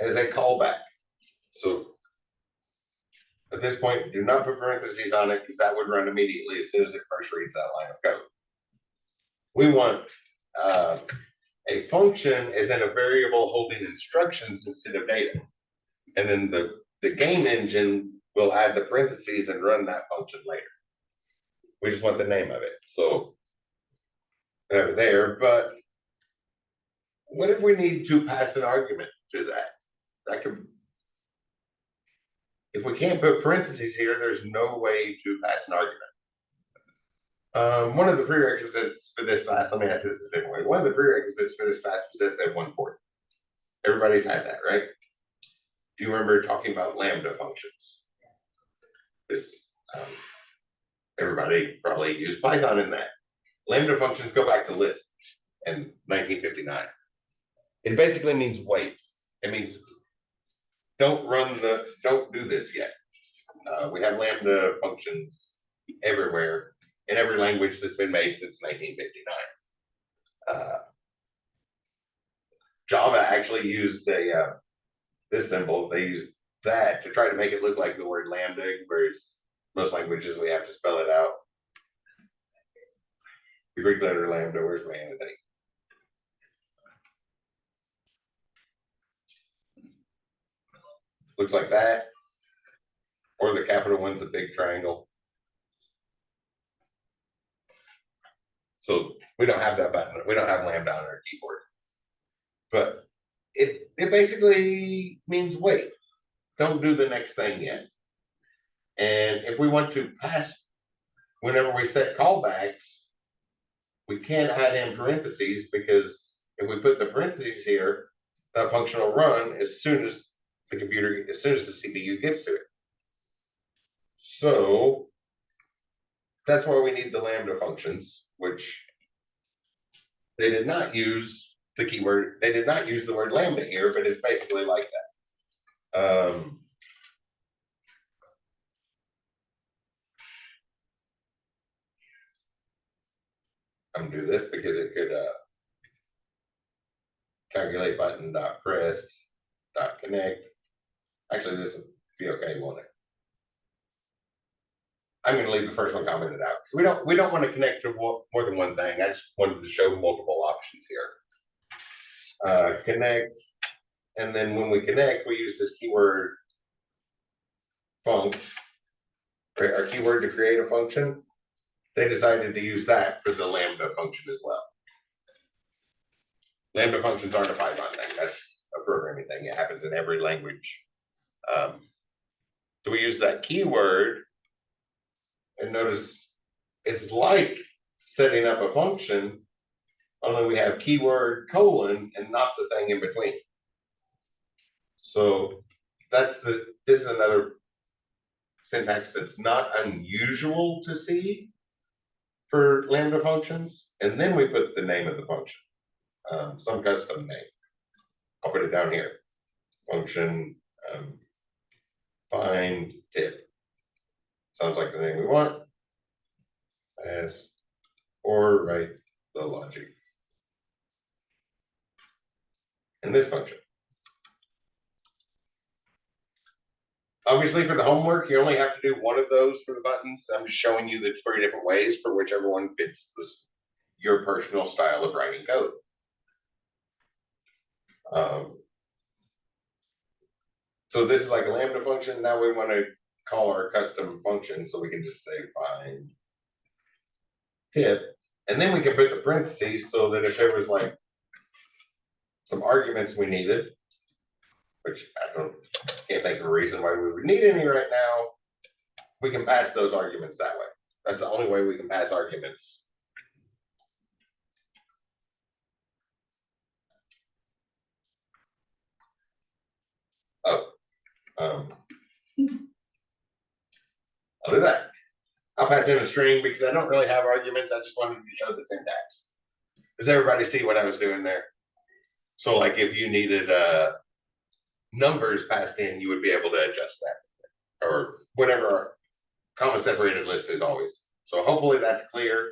S1: as a callback. So at this point, do not put parentheses on it because that would run immediately as soon as it first reads that line of code. We want a function as in a variable holding instructions instead of data. And then the game engine will add the parentheses and run that function later. We just want the name of it. So we have it there, but what if we need to pass an argument to that? That could, if we can't put parentheses here, there's no way to pass an argument. One of the prerequisites for this class, let me ask this a different way. One of the prerequisites for this class was SDEV 1.40. Everybody's had that, right? Do you remember talking about lambda functions? This, everybody probably used Python in that. Lambda functions go back to Lisp in 1959. It basically means wait. It means don't do this yet. We have lambda functions everywhere in every language that's been made since 1959. Java actually used this symbol. They used that to try to make it look like the word lambda, whereas most languages we have to spell it out. The Greek letter lambda, where's lambda? Looks like that. Or the capital one's a big triangle. So we don't have that button. We don't have lambda on our keyboard. But it basically means wait. Don't do the next thing yet. And if we want to pass, whenever we set callbacks, we can't add in parentheses because if we put the parentheses here, that function will run as soon as the CPU gets to it. So that's why we need the lambda functions, which they did not use the keyword. They did not use the word lambda here, but it's basically like that. I'm gonna do this because it could calculate button dot press dot connect. Actually, this would be okay, won't it? I'm going to leave the first one commented out because we don't want to connect to more than one thing. I just wanted to show multiple options here. Connect, and then when we connect, we use this keyword func, right? Our keyword to create a function. They decided to use that for the lambda function as well. Lambda functions aren't a Python thing. That's a programming thing. It happens in every language. So we use that keyword. And notice it's like setting up a function, only we have keyword colon and not the thing in between. So this is another syntax that's not unusual to see for lambda functions. And then we put the name of the function, some custom name. I'll put it down here. Function find tip. Sounds like the name we want. Pass or write the logic. and this function. Obviously, for the homework, you only have to do one of those for the buttons. I'm just showing you the 3 different ways for whichever one fits your personal style of writing code. So this is like a Lambda function. Now we want to call our custom function, so we can just say find tip, and then we can put the parentheses so that if there was like some arguments we needed, which can't think of a reason why we would need any right now, we can pass those arguments that way. That's the only way we can pass arguments. I'll do that. I'll pass in a string because I don't really have arguments. I just wanted to show the syntax. Does everybody see what I was doing there? So like if you needed numbers passed in, you would be able to adjust that, or whatever our comma separated list is always. So hopefully that's clear.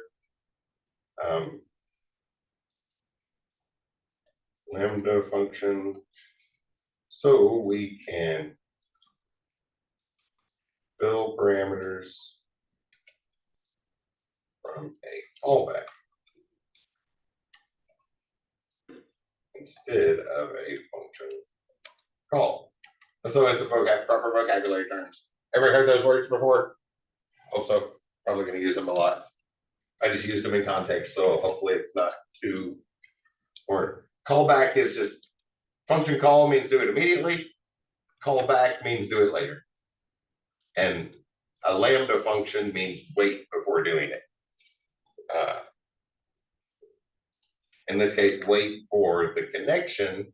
S1: Lambda function, so we can fill parameters from a callback instead of a function call. So it's a proper vocabulary terms. Ever heard those words before? Hope so. Probably going to use them a lot. I just used them in context, so hopefully it's not too. Or callback is just function call means do it immediately. Callback means do it later. And a lambda function means wait before doing it. In this case, wait for the connection,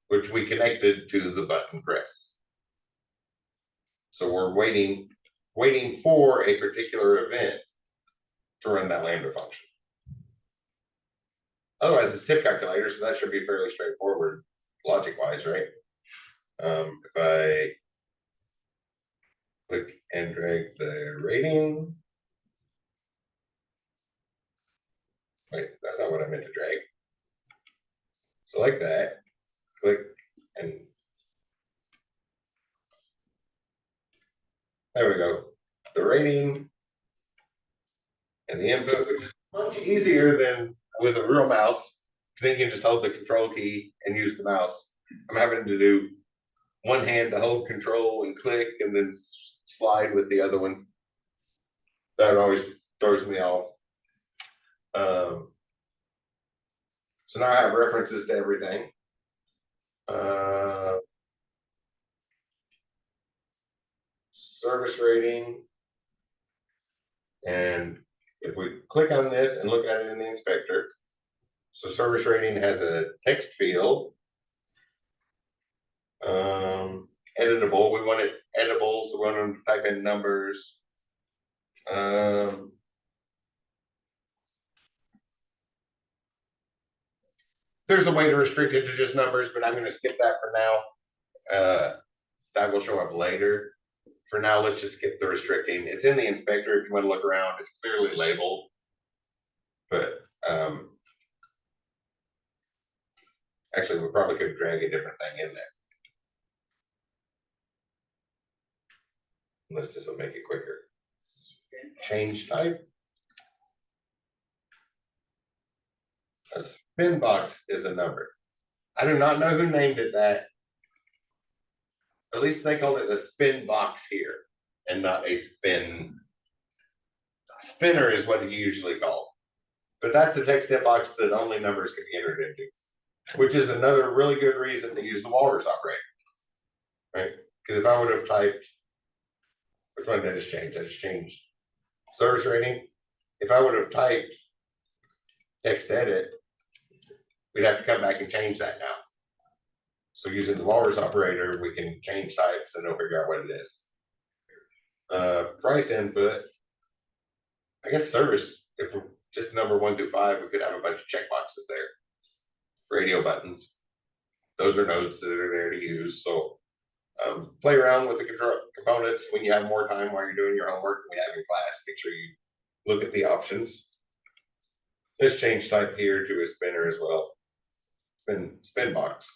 S1: which we connected to the button press. So we're waiting for a particular event to run that lambda function. Otherwise, it's tip calculator, so that should be fairly straightforward, logic-wise, right? If I click and drag the rating. Wait, that's not what I meant to drag. Select that, click, and there we go. The rating and the input, which is much easier than with a real mouse, because then you can just hold the control key and use the mouse. I'm having to do one hand to hold control and click and then slide with the other one. That always throws me off. So now I have references to everything. Service rating. And if we click on this and look at it in the inspector, so service rating has a text field. Editable, we want it editable, so we want them to type in numbers. There's a way to restrict it to just numbers, but I'm going to skip that for now. That will show up later. For now, let's just skip the restricting. It's in the inspector if you want to look around. It's clearly labeled. But actually, we probably could drag a different thing in there. Unless this will make it quicker. Change type. A spin box is a number. I do not know who named it that. At least they called it a spin box here and not a spin. Spinner is what you usually call. But that's a text hit box that only numbers can be entered into, which is another really good reason to use the walrus operator. Right? Because if I would have typed, which one did I just change? I just changed service rating. If I would have typed text edit, we'd have to come back and change that now. So using the walrus operator, we can change types and it'll figure out what it is. Price input, I guess service, if we're just number 1 through 5, we could have a bunch of checkboxes there. Radio buttons, those are nodes that are there to use. So play around with the control components when you have more time while you're doing your homework and we have in class. Make sure you look at the options. Let's change type here to a spinner as well. spin box.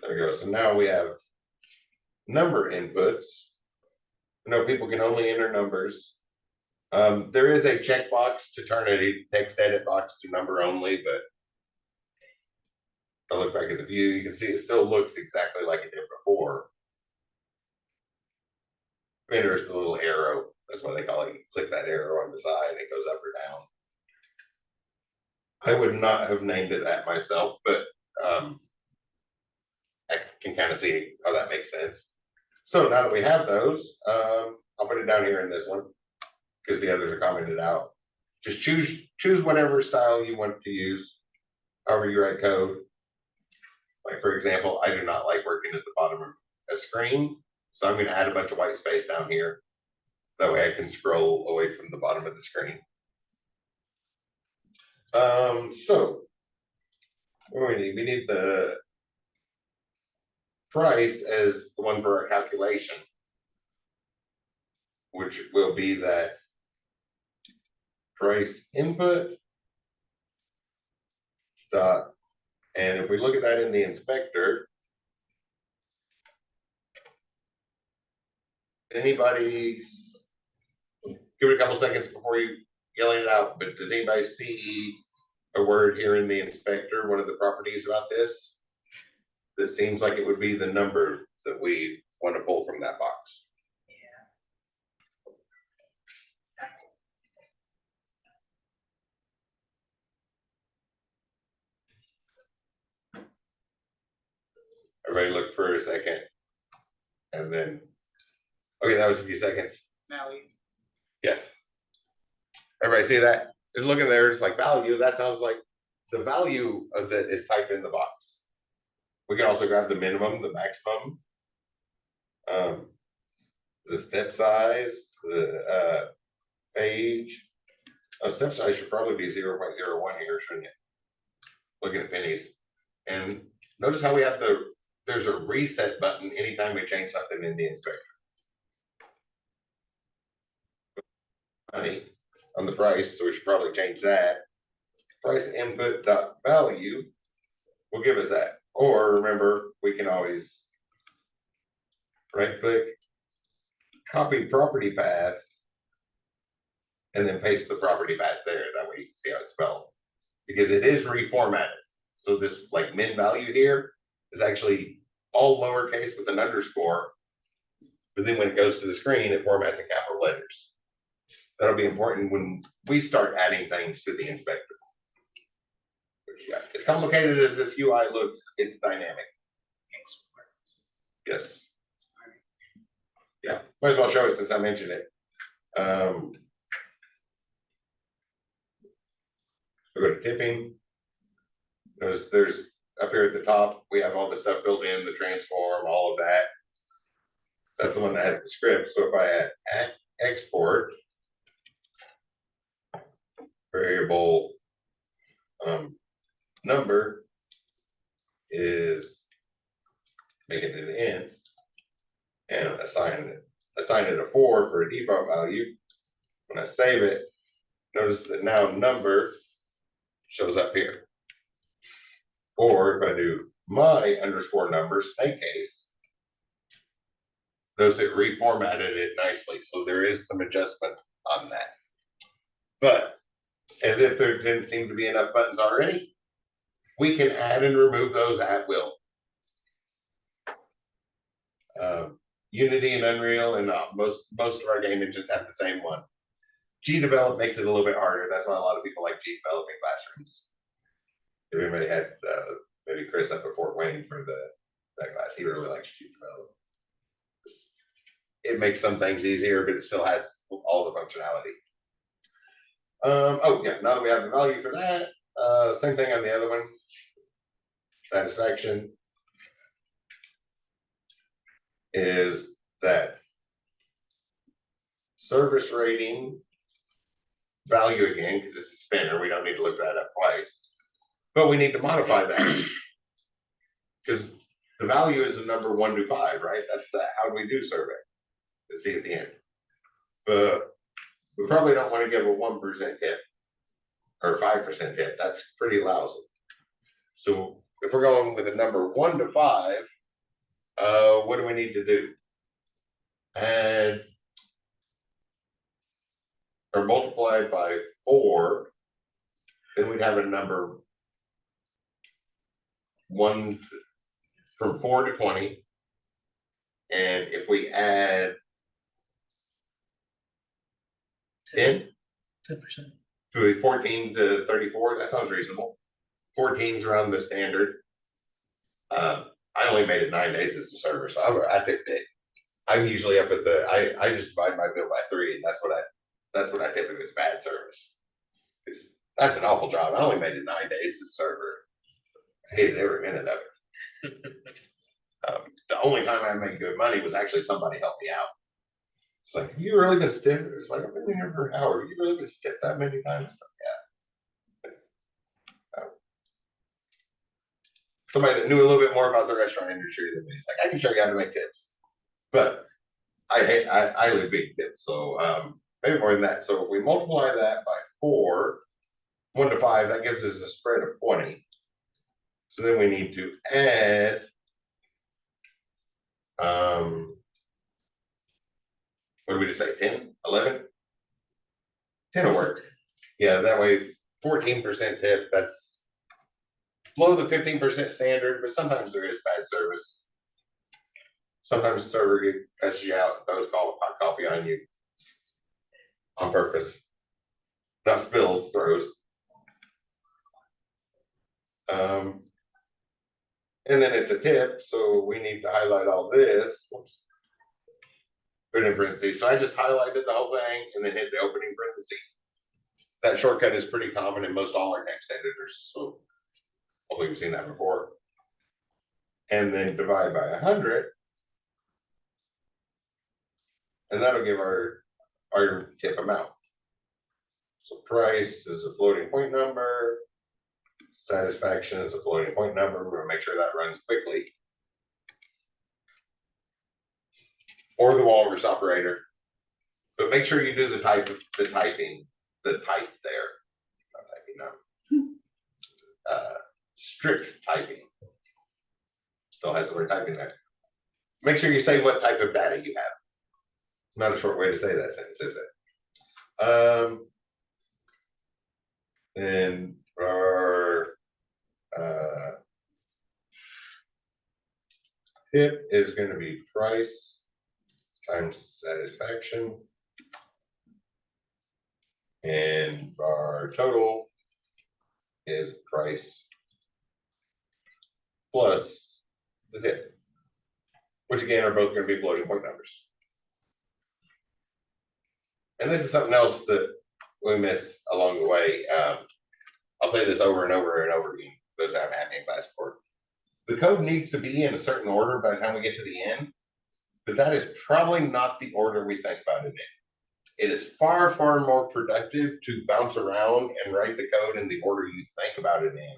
S1: There we go. So now we have number inputs. I know people can only enter numbers. There is a checkbox to turn a text edit box to number only, but if I look back at the view, you can see it still looks exactly like it did before. There's the little arrow. That's why they call it. You click that arrow on the side, and it goes up or down. I would not have named it that myself, but I can kind of see how that makes sense. So now that we have those, I'll put it down here in this one because the others are commented out. Just choose whatever style you want to use, however you write code. Like for example, I do not like working at the bottom of a screen, so I'm going to add a bunch of white space down here. That way I can scroll away from the bottom of the screen. So what do we need? We need the price as the one for our calculation, which will be that price input dot. And if we look at that in the inspector, anybody's, give it a couple seconds before you yelling it out, but does anybody see a word here in the inspector, one of the properties about this? That seems like it would be the number that we want to pull from that box. Everybody look for a second. And then, okay, that was a few seconds.
S4: Mally.
S1: Yeah. Everybody see that? Just looking there, it's like value. That sounds like the value of that is typed in the box. We can also grab the minimum, the maximum, the step size, the page. Step size should probably be 0.01 here, shouldn't it? Looking at pennies. And notice how we have there's a reset button anytime we change something in the inspector. Money on the price, so we should probably change that. Price input dot value will give us that. Or remember, we can always right click, copy property path, and then paste the property path there. That way you can see how it's spelled. Because it is reformatted. So this like min value here is actually all lowercase with an underscore. But then when it goes to the screen, it formats in capital letters. That'll be important when we start adding things to the inspector. As complicated as this UI looks, it's dynamic. Yes. Yeah, might as well show it since I mentioned it. We'll go to tipping. There's up here at the top, we have all the stuff built in, the transform, all of that. That's the one that has the script. So if I add export variable number is making it an int and assign it a 4 for a default value. When I save it, notice that now number shows up here. Or if I do my underscore number, snake case, notice it reformatted it nicely. So there is some adjustment on that. But as if there didn't seem to be enough buttons already, we can add and remove those at will. Unity and Unreal and most of our game engines have the same one. GDevelop makes it a little bit harder. That's why a lot of people like GDevelop in classrooms. If anybody had maybe Chris up at Fort Wayne for that class, he really likes GDevelop. It makes some things easier, but it still has all the functionality. Oh yeah, now that we have the value for that, same thing on the other one. Satisfaction is that service rating value again, because it's a spinner. We don't need to look that up twice, but we need to modify that because the value is the number 1 to 5, right? That's how do we do survey? Let's see at the end. But we probably don't want to give a 1% tip or 5% tip. That's pretty lousy. So if we're going with a number 1 to 5, what do we need to do? Add or multiply by 4, then we'd have a number 1 from 4 to 20. And if we add 10
S4: 10%.
S1: to 14 to 34, that sounds reasonable. 14's around the standard. I only made it 9 days as a server, so I picked it. I'm usually up at I just divide my bill by 3, and that's what I typically is bad service. That's an awful job. I only made it 9 days as a server. I hated every minute of it. The only time I made good money was actually somebody helped me out. It's like, you really been stiff? It's like, I've been here for an hour. You really been stiff that many times? Yeah. Somebody that knew a little bit more about the restaurant industry than me. It's like, I can show you how to make tips. But I leave big tips. So maybe more than that. So if we multiply that by 4, 1 to 5, that gives us a spread of 20. So then we need to add what did we just say? 10, 11? 10 will work. Yeah, that way 14% tip, that's below the 15% standard, but sometimes there is bad service. Sometimes the server cuts you out and throws hot coffee on you on purpose. Not spills, throws. And then it's a tip, so we need to highlight all this. Oops. Put it in parentheses. So I just highlighted the whole thing and then hit the opening parentheses. That shortcut is pretty common in most all our text editors, so hopefully we've seen that before. And then divide by 100, and that'll give our tip amount. So price is a floating point number. Satisfaction is a floating point number. We're gonna make sure that runs quickly. Or the walrus operator. But make sure you do the type there. Not typing, no. Strict typing. Still has the word typing there. Make sure you say what type of data you have. Not a short way to say that sentence, is it? And our tip is going to be price times satisfaction. And our total is price plus the tip, which again are both going to be floating point numbers. And this is something else that we miss along the way. I'll say this over and over and over again. Those that haven't had me in class before. The code needs to be in a certain order by the time we get to the end, but that is probably not the order we think about it in. It is far, far more productive to bounce around and write the code in the order you think about it in.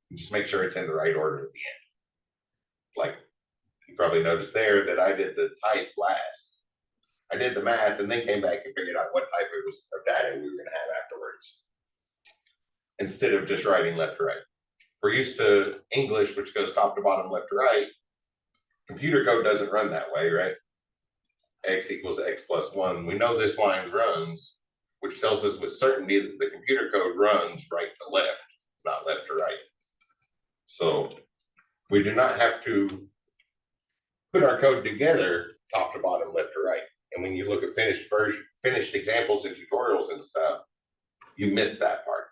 S1: And just make sure it's in the right order at the end. Like you probably noticed there that I did the type last. I did the math and then came back and figured out what type of data we were going to have afterwards. Instead of just writing left to right. We're used to English, which goes top to bottom, left to right. Computer code doesn't run that way, right? X equals X plus 1. We know this line runs, which tells us with certainty that the computer code runs right to left, not left to right. So we do not have to put our code together top to bottom, left to right. And when you look at finished examples and tutorials and stuff, you missed that part.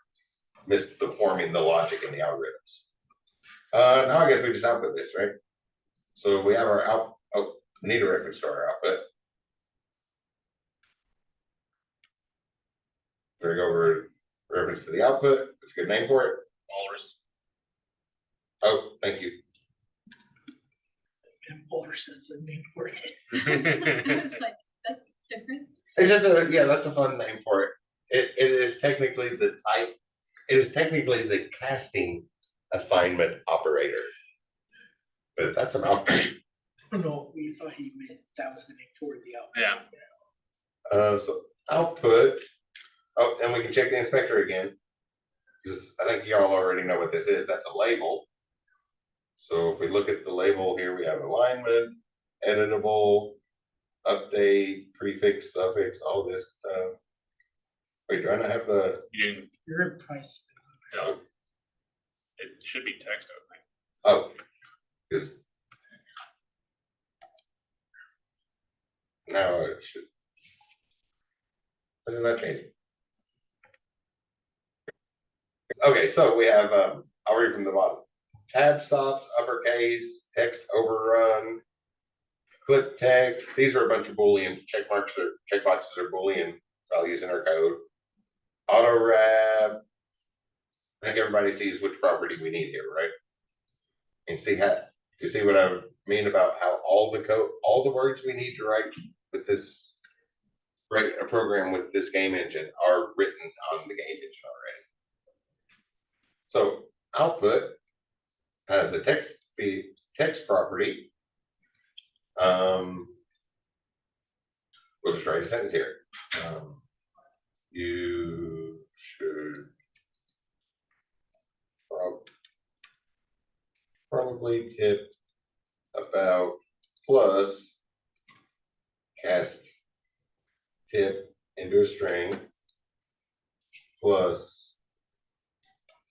S1: Missed the forming, the logic, and the algorithms. Now I guess we just output this, right? So we have our need a reference to our output. We're going to go over reference to the output. It's a good name for it.
S2: Walrus.
S1: Oh, thank you.
S4: And Walrus is a name for it.
S3: I was like, that's different.
S1: It's just yeah, that's a fun name for it. It is technically the type. It is technically the casting assignment operator. But that's a mouthful.
S4: No, we thought he meant that was the name for the output.
S2: Yeah.
S1: So output. Oh, and we can check the inspector again. Because I think y'all already know what this is. That's a label. So if we look at the label here, we have alignment, editable, update, prefix, suffix, all this stuff. Wait, do I not have the?
S2: You didn't,
S4: You're in price.
S2: no. It should be text, I think.
S1: Oh, because now it should. Isn't that changing? Okay, so we have, I'll read from the bottom. Tab stops, uppercase, text overrun, clip text. These are a bunch of Boolean check marks or checkboxes are Boolean values in our code. Auto wrap. I think everybody sees which property we need here, right? And see how, you see what I mean about how all the code, all the words we need to write with this, write a program with this game engine are written on the game engine already. So output has a text property. We'll just write a sentence here. You should probably tip about plus cast tip into a string plus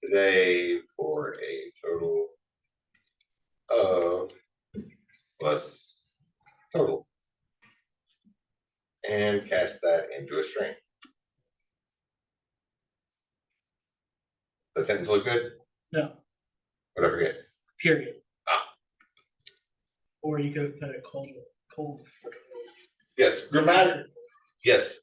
S1: today for a total of plus total and cast that into a string. Does the sentence look good?
S4: No,
S1: What I forget?
S4: period.
S1: Ah.
S4: Or you could put a cold.
S1: Yes, grammatic. Yes.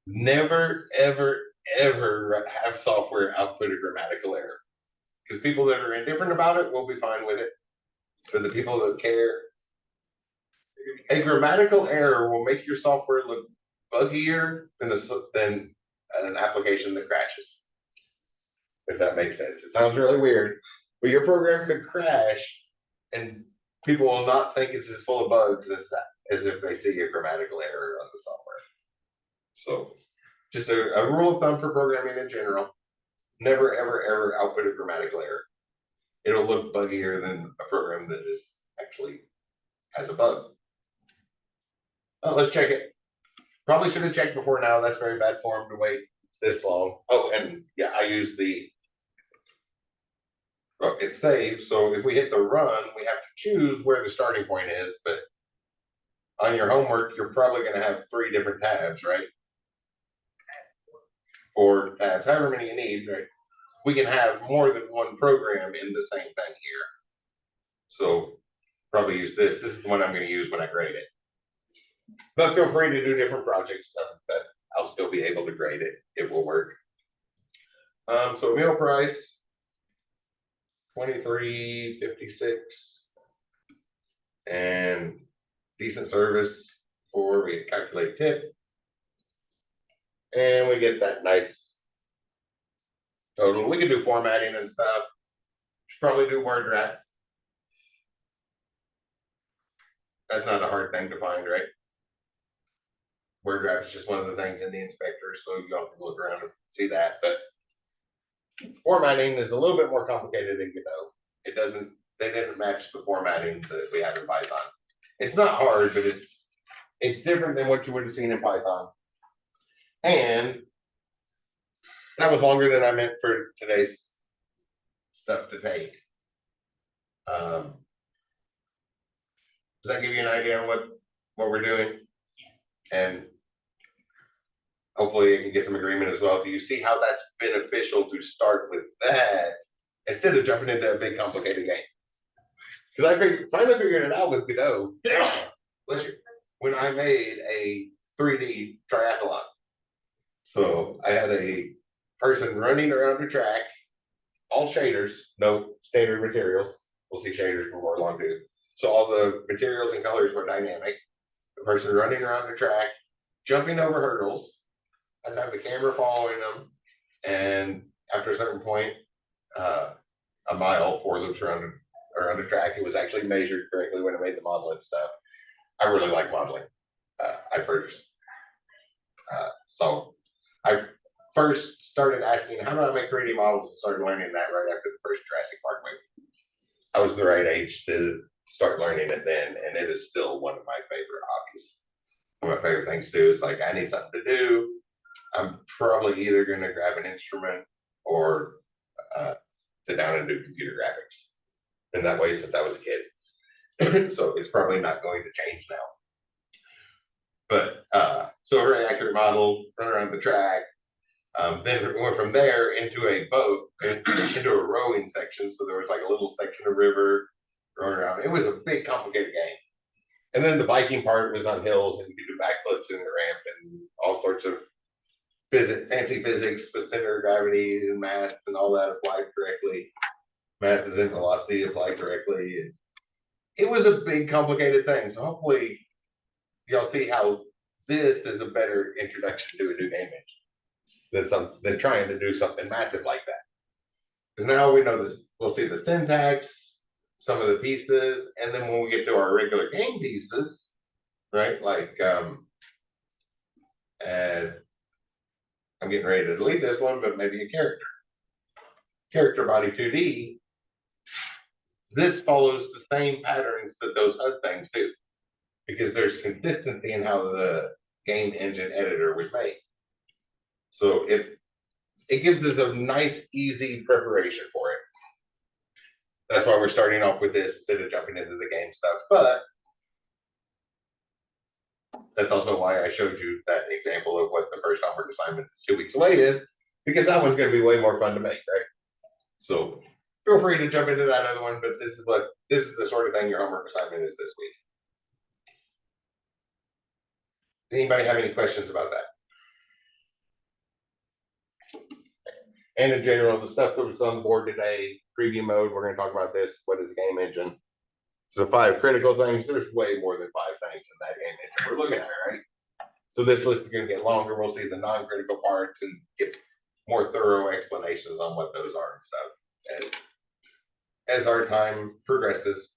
S1: Never, ever, ever have software output a grammatical error. Because people that are indifferent about it will be fine with it. But the people that care, a grammatical error will make your software look buggier than an application that crashes. If that makes sense. It sounds really weird, but your program could crash and people will not think it's as full of bugs as if they see a grammatical error on the software. So just a rule of thumb for programming in general, never, ever, ever output a grammatical error. It'll look buggier than a program that is actually has a bug. Oh, let's check it. Probably should have checked before now. That's very bad form to wait this long. Oh, and yeah, I use well, it's saved. So if we hit the run, we have to choose where the starting point is. But on your homework, you're probably going to have 3 different tabs, right? 4 tabs, however many you need, right? We can have more than one program in the same thing here. So probably use this. This is the one I'm going to use when I grade it. But feel free to do different projects that I'll still be able to grade it. It will work. So meal price, $23.56, and decent service for we calculate tip, and we get that nice total. We can do formatting and stuff. Should probably do word wrap. That's not a hard thing to find, right? Word wrap is just one of the things in the inspector, so you all can look around and see that. But formatting is a little bit more complicated in Godot. They didn't match the formatting that we have in Python. It's not hard, but it's different than what you would have seen in Python. And that was longer than I meant for today's stuff to take. Does that give you an idea on what we're doing? And hopefully you can get some agreement as well. Do you see how that's beneficial to start with that instead of jumping into a big complicated game? Because I finally figured it out with Godot. Bless you. When I made a 3D triathlon. So I had a person running around the track, all shaders, no standard materials. We'll see shaders before long too. So all the materials and colors were dynamic. The person running around the track, jumping over hurdles. I'd have the camera following them. And after a certain point, a mile, 4 loops around the track, it was actually measured correctly when I made the model and stuff. I really like modeling. So I first started asking, how do I make 3D models, and started learning that right after the first Jurassic Park movie. I was the right age to start learning it then, and it is still one of my favorite hobbies. One of my favorite things to do is like, I need something to do. I'm probably either going to grab an instrument or sit down and do computer graphics. In that way, since I was a kid. So it's probably not going to change now. But so a very accurate model, run around the track. Then we went from there into a boat, into a rowing section. So there was like a little section of river rowing around. It was a big, complicated game. And then the biking part was on hills, and you could do backflips in the ramp and all sorts of fancy physics, with center of gravity and mass and all that applied correctly. Masses and velocity applied correctly. And it was a big, complicated thing. So hopefully y'all see how this is a better introduction to a new game engine than trying to do something massive like that. Because now we know this, we'll see the syntax, some of the pieces, and then when we get to our regular game pieces, right? Like, and I'm getting ready to delete this one, but maybe a character body 2D. This follows the same patterns that those HUD things do, because there's consistency in how the game engine editor was made. So it gives us a nice, easy preparation for it. That's why we're starting off with this instead of jumping into the game stuff. But that's also why I showed you that example of what the first homework assignment that's 2 weeks away is, because that one's going to be way more fun to make, right? So feel free to jump into that other one, but this is the sort of thing your homework assignment is this week. Anybody have any questions about that? And in general, the stuff that was on the board today, preview mode, we're going to talk about this. What is a game engine? So 5 critical things. There's way more than 5 things in that game engine we're looking at, right? So this list is going to get longer. We'll see the non-critical parts and get more thorough explanations on what those are and stuff as our time progresses.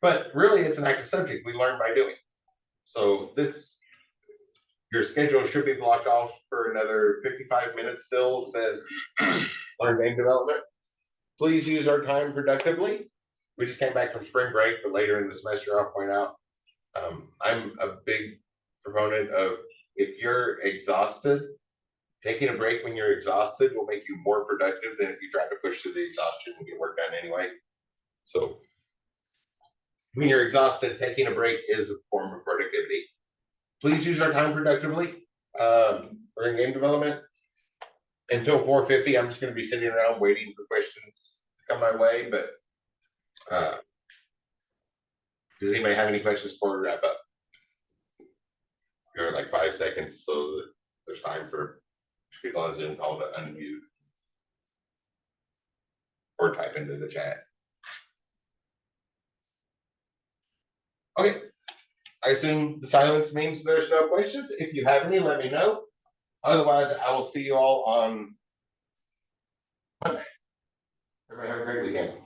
S1: But really, it's an active subject. We learn by doing. So your schedule should be blocked off for another 55 minutes still. It says learn game development. Please use our time productively. We just came back from spring break, but later in the semester, I'll point out, I'm a big proponent of, if you're exhausted, taking a break when you're exhausted will make you more productive than if you try to push through the exhaustion and get work done anyway. So when you're exhausted, taking a break is a form of productivity. Please use our time productively. We're in game development until 4:50. I'm just going to be sitting around waiting for questions to come my way. But does anybody have any questions before we wrap up? You're like 5 seconds, so that there's time for people on Zoom call to unmute or type into the chat. Okay. I assume the silence means there's no questions. If you have any, let me know. Otherwise, I will see you all on Monday. Everybody have a great weekend.